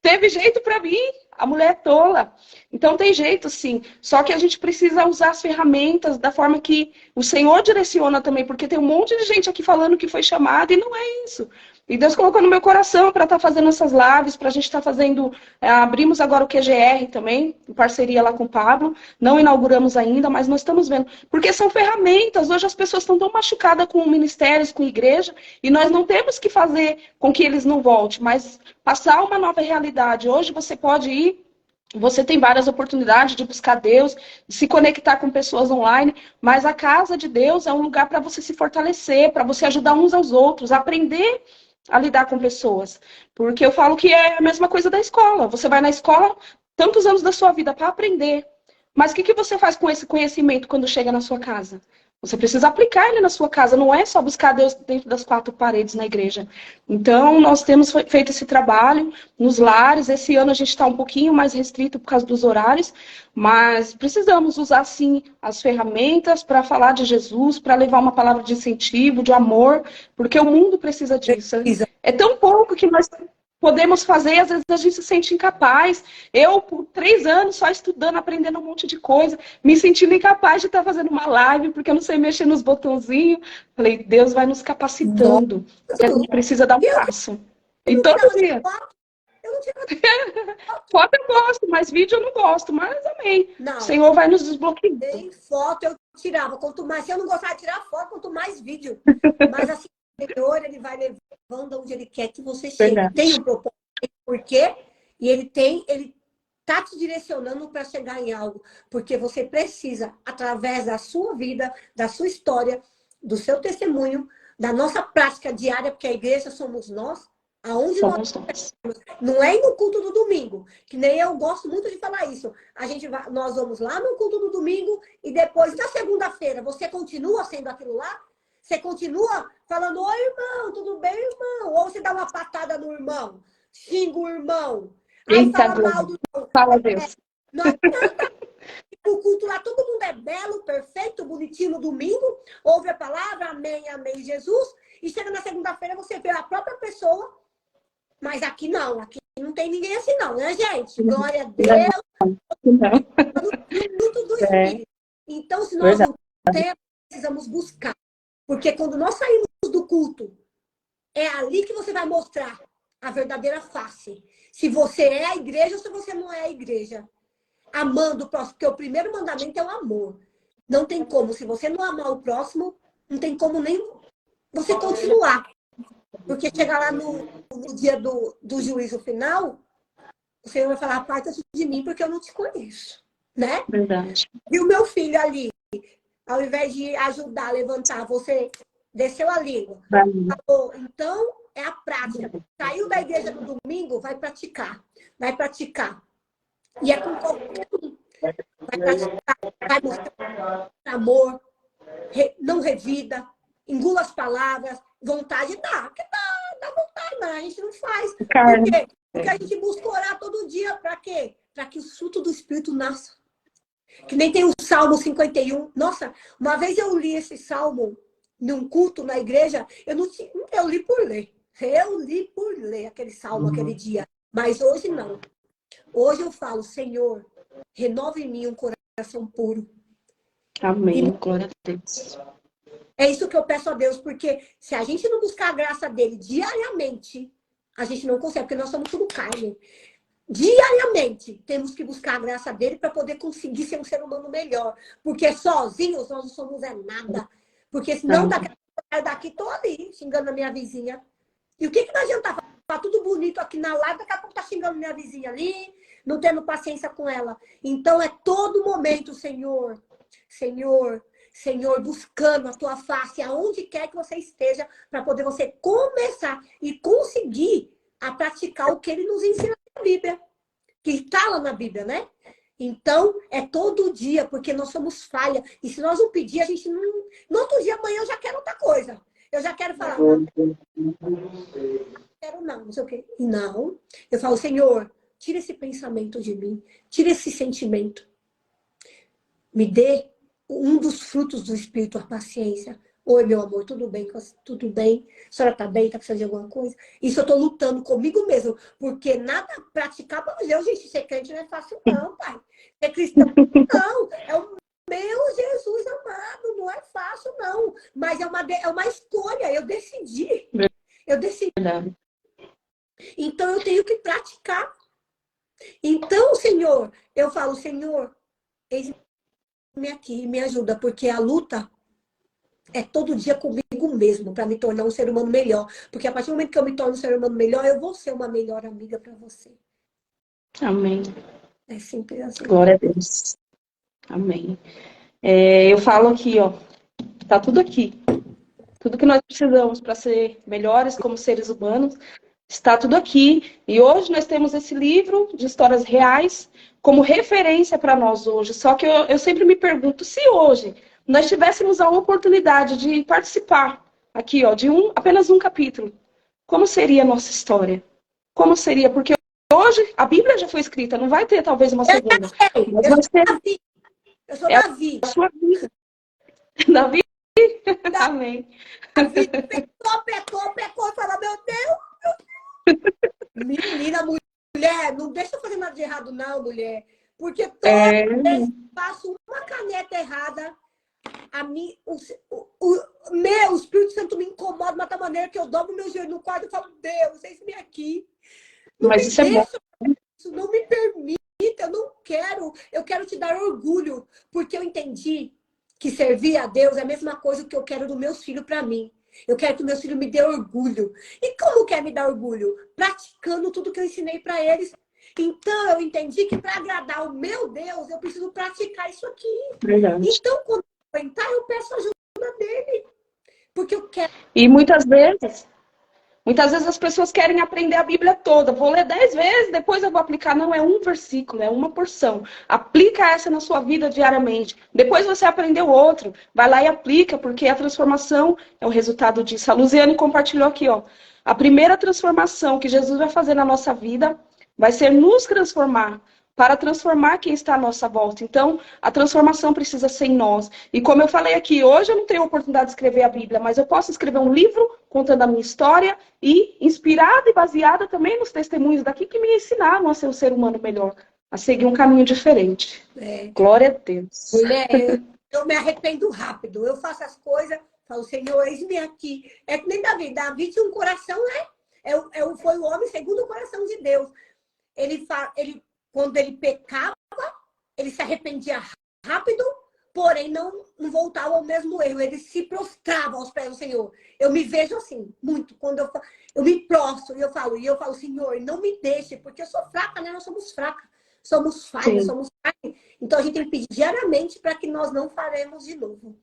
Teve jeito para mim, a mulher é tola. Então tem jeito sim, só que a gente precisa usar as ferramentas da forma que o Senhor direciona também, porque tem um monte de gente aqui falando que foi chamada e não é isso. E Deus colocou no meu coração para estar fazendo essas lives, para a gente estar fazendo. Abrimos agora o QGR também, em parceria lá com o Pablo. Não inauguramos ainda, mas nós estamos vendo. Porque são ferramentas. Hoje as pessoas estão tão machucadas com ministérios, com igreja, e nós não temos que fazer com que eles não voltem, mas passar uma nova realidade. Hoje você pode ir. Você tem várias oportunidades de buscar Deus, de se conectar com pessoas online, mas a casa de Deus é um lugar para você se fortalecer, para você ajudar uns aos outros, aprender a lidar com pessoas. Porque eu falo que é a mesma coisa da escola. Você vai na escola tantos anos da sua vida para aprender. Mas o que você faz com esse conhecimento quando chega na sua casa? Você precisa aplicar ele na sua casa, não é só buscar Deus dentro das quatro paredes na igreja. Então, nós temos feito esse trabalho nos lares. Esse ano a gente está um pouquinho mais restrito por causa dos horários, mas precisamos usar, sim, as ferramentas para falar de Jesus, para levar uma palavra de incentivo, de amor, porque o mundo precisa disso. É tão pouco que nós podemos fazer, às vezes a gente se sente incapaz. Eu, por 3 anos, só estudando, aprendendo um monte de coisa, me sentindo incapaz de estar fazendo uma live, porque eu não sei mexer nos botãozinhos. Falei, Deus vai nos capacitando. A gente precisa dar um passo. E todo dia. Eu não tirava Foto eu gosto, mas vídeo eu não gosto. Mas amém. Não. O Senhor vai nos desbloqueando. Nem foto eu tirava. Quanto mais, se eu não gostava de tirar foto, quanto mais vídeo. Mas assim, o Senhor, ele vai levando onde ele quer que você chegue. Verdade. Tem um propósito, tem um porquê, e ele tá te direcionando para chegar em algo. Porque você precisa, através da sua vida, da sua história, do seu testemunho, da nossa prática diária, porque a igreja somos nós, aonde nós. Não é no culto do domingo, que nem eu gosto muito de falar isso. Nós vamos lá no culto do domingo e depois, na segunda-feira, você continua sendo aquilo lá? Você continua falando, oi, irmão, tudo bem, irmão? Ou você dá uma patada no irmão, xinga o irmão, aí fala mal do irmão. Fala, Deus. Não adianta. O culto lá, todo mundo é belo, perfeito, bonitinho no domingo, ouve a palavra, amém, amém, Jesus, e chega na segunda-feira, você vê a própria pessoa. Mas aqui não tem ninguém assim não, né, gente? Glória a Deus. Muito do Espírito. Então, se nós não temos, precisamos buscar. Porque quando nós saímos do culto, é ali que você vai mostrar a verdadeira face. Se você é a igreja ou se você não é a igreja. Amando o próximo, porque o primeiro mandamento é o amor. Não tem como, se você não amar o próximo, não tem como nem você continuar. Porque chegar lá no dia do juízo final, o Senhor vai falar, aparta-te de mim porque eu não te conheço. Né? Verdade. E o meu filho ali, ao invés de ajudar a levantar, você desceu a língua. Falou, então, é a prática. Saiu da igreja no domingo, vai praticar. Vai praticar. E é com qualquer um. Vai praticar, vai mostrar amor, não revida, engula as palavras, vontade dá. Porque dá vontade, mas a gente não faz. Por quê? Porque a gente busca orar todo dia. Para quê? Para que o fruto do Espírito nasça. Que nem tem o Salmo 51. Nossa, uma vez eu li esse Salmo num culto na igreja, eu li por ler. Eu li por ler aquele Salmo, aquele dia. Mas hoje não. Hoje eu falo, Senhor, renova em mim um coração puro. Amém. Glória a Deus. É isso que eu peço a Deus, porque se a gente não buscar a graça dele diariamente, a gente não consegue, porque nós somos tudo carne. Diariamente, temos que buscar a graça dele para poder conseguir ser um ser humano melhor. Porque sozinhos nós não somos nada. Porque senão daqui tô ali, xingando a minha vizinha. E o que não adianta? Tá tudo bonito aqui na live, daqui a pouco tá xingando minha vizinha ali, não tendo paciência com ela. Então é todo momento, Senhor, buscando a tua face, aonde quer que você esteja, para poder você começar e conseguir a praticar o que ele nos ensina na Bíblia, que está lá na Bíblia, né? Então, é todo dia, porque nós somos falha. E se nós não pedir, a gente não... No outro dia, amanhã, eu já quero outra coisa. Eu já quero falar... não sei o quê. Não. Eu falo, Senhor, tira esse pensamento de mim. Tira esse sentimento. Me dê um dos frutos do Espírito, a paciência. Oi, meu amor, tudo bem? Tudo bem? A senhora tá bem? Tá precisando de alguma coisa? Isso eu tô lutando comigo mesmo. Porque nada praticar para Deus, gente, ser crente não é fácil não, pai. Ser cristão, não. É o meu Jesus amado. Não é fácil, não. Mas é uma escolha. Eu decidi. Eu decidi. Verdade. Então, eu tenho que praticar. Então, Senhor, eu falo, Senhor, eis-me aqui, me ajuda, porque a luta é todo dia comigo mesmo, para me tornar um ser humano melhor. Porque a partir do momento que eu me torno um ser humano melhor, eu vou ser uma melhor amiga para você. Amém. É simples assim. Glória a Deus. Amém. Eu falo aqui, ó, tá tudo aqui. Tudo que nós precisamos para ser melhores como seres humanos, está tudo aqui. E hoje nós temos esse livro de histórias reais como referência para nós hoje. Só que eu sempre me pergunto, se hoje nós tivéssemos a oportunidade de participar aqui, ó, de apenas um capítulo, como seria a nossa história? Como seria? Porque hoje a Bíblia já foi escrita, não vai ter talvez uma segunda. Mas Eu vai sou ser Davi. Eu sou Davi. a sua vida. Davi? Amém. Davi pecou, fala, meu Deus. Menina, mulher, não deixa eu fazer nada de errado não, mulher. Porque toda vez que faço uma caneta errada, o Espírito Santo me incomoda de uma tal maneira que eu dobro meu joelho no quarto e falo, Deus, eis-me aqui. Não Mas me isso é bom. deixa, isso não me permite, eu não quero. Eu quero te dar orgulho, porque eu entendi que servir a Deus é a mesma coisa que eu quero dos meus filhos para mim. Eu quero que meus filhos me dê orgulho. E como quer me dar orgulho? Praticando tudo que eu ensinei para eles. Então, eu entendi que para agradar o meu Deus, eu preciso praticar isso aqui. Verdade. Então, quando eu entrar, eu peço a ajuda dele. Porque eu quero. E muitas vezes as pessoas querem aprender a Bíblia toda. Vou ler 10 vezes, depois eu vou aplicar. Não, é um versículo, é uma porção. Aplica essa na sua vida diariamente. Depois você aprendeu outro. Vai lá e aplica, porque a transformação é o resultado disso. A Luziane compartilhou aqui, ó. A primeira transformação que Jesus vai fazer na nossa vida vai ser nos transformar, para transformar quem está à nossa volta. Então, a transformação precisa ser em nós. E como eu falei aqui, hoje eu não tenho a oportunidade de escrever a Bíblia, mas eu posso escrever um livro contando a minha história e inspirada e baseada também nos testemunhos daqui que me ensinaram a ser um ser humano melhor, a seguir um caminho diferente. Glória a Deus. Mulher, eu me arrependo rápido. Eu faço as coisas, falo, Senhor, eis-me aqui. É que nem Davi. Davi tinha um coração, né? Foi o homem segundo o coração de Deus. Quando ele pecava, ele se arrependia rápido, porém não voltava ao mesmo erro. Ele se prostrava aos pés do Senhor. Eu me vejo assim, muito. Quando eu me prostro e eu falo, Senhor, não me deixe, porque eu sou fraca, né? Nós somos fracas. Somos falhas, somos carne. Então a gente tem que pedir diariamente para que nós não faremos de novo.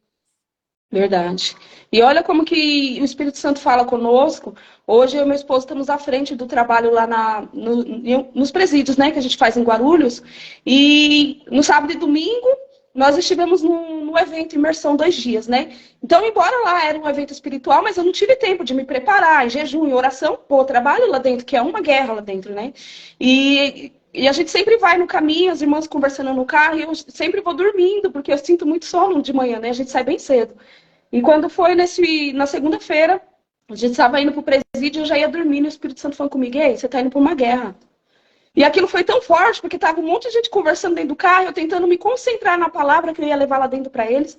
Verdade. E olha como que o Espírito Santo fala conosco. Hoje eu e meu esposo estamos à frente do trabalho lá nos presídios, né, que a gente faz em Guarulhos. E no sábado e domingo nós estivemos no evento Imersão 2 dias, né? Então, embora lá era um evento espiritual, mas eu não tive tempo de me preparar em jejum, em oração. Pô, eu trabalho lá dentro, que é uma guerra lá dentro, né? E a gente sempre vai no caminho, as irmãs conversando no carro, e eu sempre vou dormindo, porque eu sinto muito sono de manhã, né? A gente sai bem cedo. E quando foi na segunda-feira, a gente estava indo para o presídio, eu já ia dormir, e o Espírito Santo falando comigo, ei, você está indo para uma guerra. E aquilo foi tão forte, porque estava um monte de gente conversando dentro do carro, eu tentando me concentrar na palavra que eu ia levar lá dentro para eles.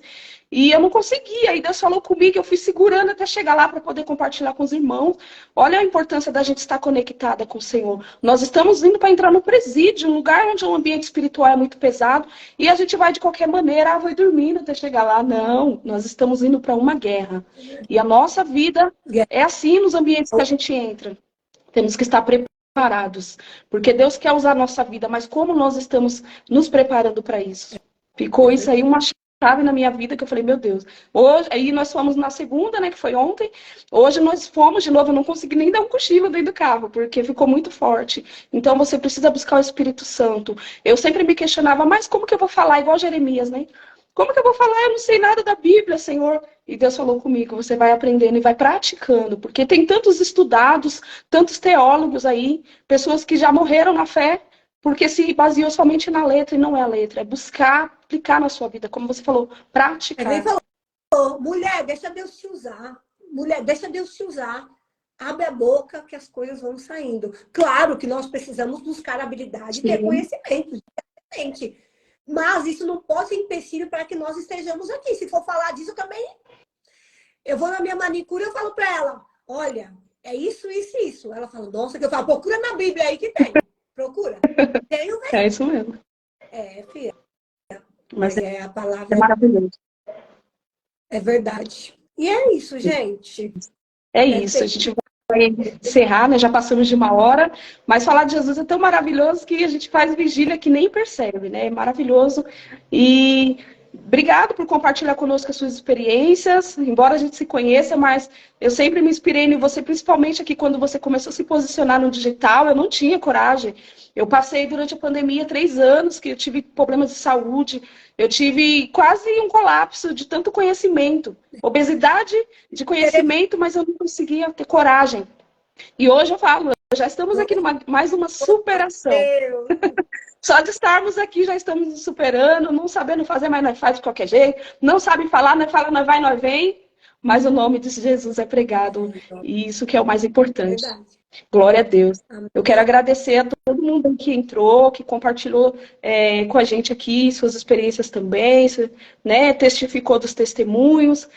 E eu não conseguia. Aí Deus falou comigo, eu fui segurando até chegar lá para poder compartilhar com os irmãos. Olha a importância da gente estar conectada com o Senhor. Nós estamos indo para entrar no presídio, um lugar onde o ambiente espiritual é muito pesado, e a gente vai de qualquer maneira, vou dormindo até chegar lá. Não, nós estamos indo para uma guerra. E a nossa vida é assim nos ambientes que a gente entra. Temos que estar preparados, porque Deus quer usar a nossa vida, mas como nós estamos nos preparando para isso? Ficou isso aí uma chave na minha vida que eu falei, meu Deus. Hoje, aí nós fomos na segunda, né, que foi ontem. Hoje nós fomos de novo, eu não consegui nem dar um cochilo dentro do carro, porque ficou muito forte. Então você precisa buscar o Espírito Santo. Eu sempre me questionava, mas como que eu vou falar igual Jeremias, né? Como que eu vou falar? Eu não sei nada da Bíblia, Senhor. E Deus falou comigo, você vai aprendendo e vai praticando, porque tem tantos estudados, tantos teólogos aí, pessoas que já morreram na fé, porque se baseou somente na letra e não é a letra, é buscar, aplicar na sua vida, como você falou, praticar. Ele falou, mulher, deixa Deus te usar. Mulher, deixa Deus te usar. Abre a boca que as coisas vão saindo. Claro que nós precisamos buscar habilidade e ter conhecimento, gente. Mas isso não pode ser empecilho para que nós estejamos aqui. Se for falar disso, eu também... Eu vou na minha manicure e eu falo para ela, olha, é isso, isso e isso. Ela fala, nossa, que eu falo, procura na Bíblia aí que tem. Procura. Tem o É isso mesmo. filha. Mas Mas a palavra é maravilhoso. é verdade. E é isso, gente. É isso, a gente vai encerrar, né? Já passamos de 1 hora, mas falar de Jesus é tão maravilhoso que a gente faz vigília que nem percebe, né? É maravilhoso. E obrigado por compartilhar conosco as suas experiências, embora a gente se conheça, mas eu sempre me inspirei em você, principalmente aqui quando você começou a se posicionar no digital, eu não tinha coragem. Eu passei durante a pandemia 3 anos que eu tive problemas de saúde, eu tive quase um colapso de tanto conhecimento, obesidade de conhecimento, mas eu não conseguia ter coragem. E hoje eu falo, já estamos aqui numa mais uma superação. Só de estarmos aqui já estamos nos superando, não sabendo fazer, mas nós faz de qualquer jeito, não sabe falar, nós fala, nós vai, nós vem, mas o nome de Jesus é pregado, e isso que é o mais importante. Glória a Deus. Eu quero agradecer a todo mundo que entrou, que compartilhou com a gente aqui suas experiências também, né, testificou dos testemunhos.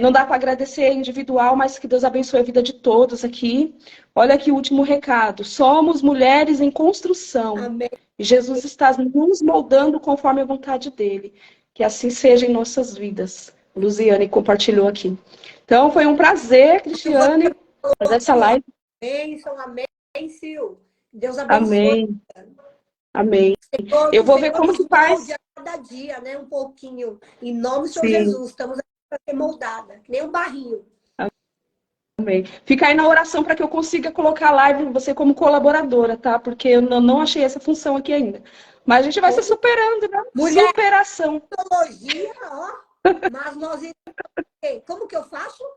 Não dá para agradecer individual, mas que Deus abençoe a vida de todos aqui. Olha aqui o último recado. Somos mulheres em construção. Amém. E Jesus está nos moldando conforme a vontade dele. Que assim seja em nossas vidas. Luziane compartilhou aqui. Então, foi um prazer, Cristiane, fazer essa live. Bênção, amém, Sil. Deus abençoe. Amém. Senhor, eu vou ver como que faz. Cada dia, né? Um pouquinho. Em nome do Senhor Jesus. Estamos aqui para ser moldada. Que nem um barrinho. Amém. Fica aí na oração para que eu consiga colocar a live você como colaboradora, tá? Porque eu não achei essa função aqui ainda. Mas a gente vai se superando, né? Mulher, superação. Tecnologia, ó. Mas nós... Como que eu faço? O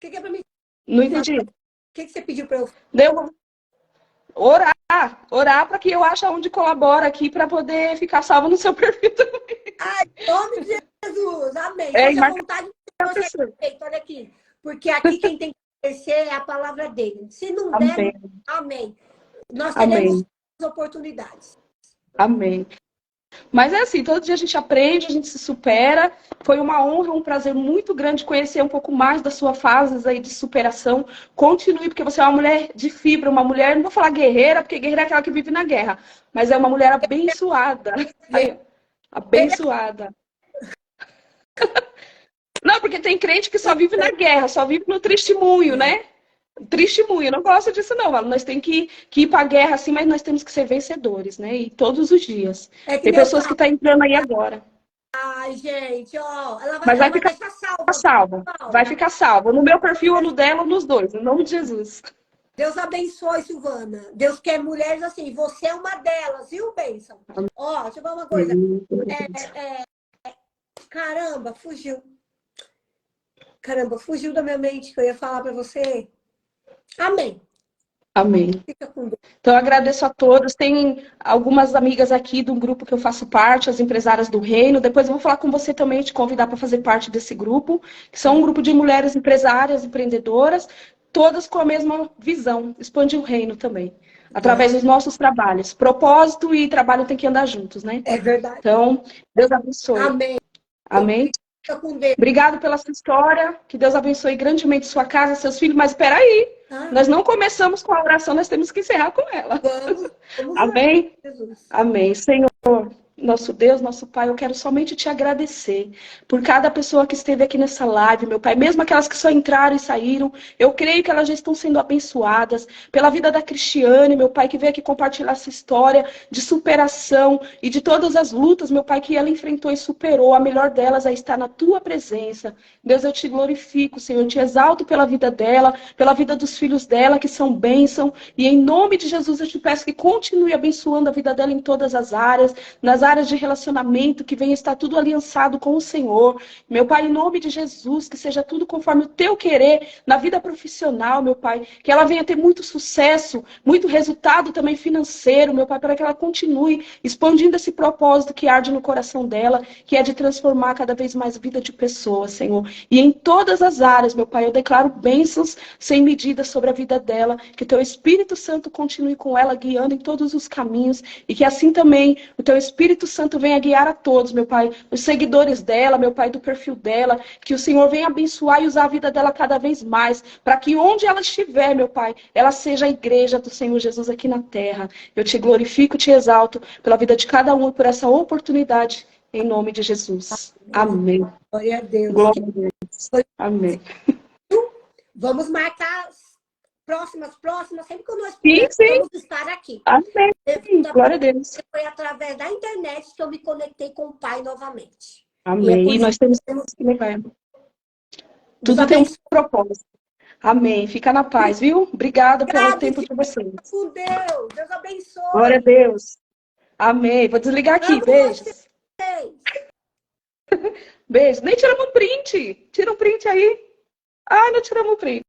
que é para mim? Não entendi. O que você pediu para eu? Deu orar para que eu ache onde colabora aqui para poder ficar salvo no seu perfil também. Ai, em nome de Jesus, amém. Seja vontade de você, olha aqui. Porque aqui quem tem que crescer é a palavra dele. Se não der, amém. Nós teremos oportunidades. Amém. Mas é assim, todo dia a gente aprende, a gente se supera. Foi uma honra, um prazer muito grande conhecer um pouco mais da sua fase aí de superação. Continue, porque você é uma mulher de fibra, uma mulher, não vou falar guerreira, porque guerreira é aquela que vive na guerra, mas é uma mulher abençoada. Aí, abençoada. Não, porque tem crente que só vive na guerra, só vive no testemunho, né? Testemunho, eu não gosto disso não, nós temos que ir para a guerra assim, mas nós temos que ser vencedores, né? E todos os dias. Tem pessoas que estão entrando aí agora. Ai, gente, ó, mas vai ficar salva. Vai ficar salva. No meu perfil ou no dela ou nos dois, em nome de Jesus. Deus abençoe, Silvana. Deus quer mulheres assim, você é uma delas, viu, bênção? Ó, deixa eu falar uma coisa. Caramba, fugiu. Caramba, fugiu da minha mente que eu ia falar para você. Amém. Amém. Então, eu agradeço a todos. Tem algumas amigas aqui do grupo que eu faço parte, as empresárias do reino. Depois eu vou falar com você também, te convidar para fazer parte desse grupo, que são um grupo de mulheres empresárias, empreendedoras, todas com a mesma visão, expandir o reino também, através dos nossos trabalhos. Propósito e trabalho tem que andar juntos, né? É verdade. Então, Deus abençoe. Amém. Amém. Obrigado pela sua história, que Deus abençoe grandemente sua casa, seus filhos, mas espera aí, nós não começamos com a oração, nós temos que encerrar com ela. Vamos Amém? Amém. Senhor, nosso Deus, nosso Pai, eu quero somente te agradecer por cada pessoa que esteve aqui nessa live, meu Pai, mesmo aquelas que só entraram e saíram, eu creio que elas já estão sendo abençoadas pela vida da Cristiane, meu Pai, que veio aqui compartilhar essa história de superação e de todas as lutas, meu Pai, que ela enfrentou e superou. A melhor delas é estar na tua presença. Deus, eu te glorifico, Senhor, eu te exalto pela vida dela, pela vida dos filhos dela, que são bênção, e em nome de Jesus eu te peço que continue abençoando a vida dela em todas as áreas, nas áreas de relacionamento, que venha estar tudo aliançado com o Senhor. Meu Pai, em nome de Jesus, que seja tudo conforme o teu querer na vida profissional, meu Pai. Que ela venha ter muito sucesso, muito resultado também financeiro, meu Pai, para que ela continue expandindo esse propósito que arde no coração dela, que é de transformar cada vez mais a vida de pessoas, Senhor. E em todas as áreas, meu Pai, eu declaro bênçãos sem medida sobre a vida dela, que teu Espírito Santo continue com ela, guiando em todos os caminhos, e que assim também o teu Espírito Espírito Santo venha guiar a todos, meu Pai, os seguidores dela, meu Pai, do perfil dela, que o Senhor venha abençoar e usar a vida dela cada vez mais, para que onde ela estiver, meu Pai, ela seja a igreja do Senhor Jesus aqui na terra. Eu te glorifico, te exalto pela vida de cada um e por essa oportunidade, em nome de Jesus. Amém. Glória a Deus. Glória a Deus. Amém. Vamos marcar as próximas, sempre que nós Sim, pudermos, sim. vamos estar aqui. Amém. Glória a Deus. Foi através da internet que eu me conectei com o Pai novamente. Amém. E nós temos que levar. Tudo tem um propósito. Amém. Fica na paz, viu? Obrigada pelo tempo de vocês. Com Deus. Deus abençoe. Glória a Deus. Amém. Vou desligar aqui. Amo Beijos. vocês. Beijo. Nem tiramos um print. Tira um print aí. Ai, não tiramos um print.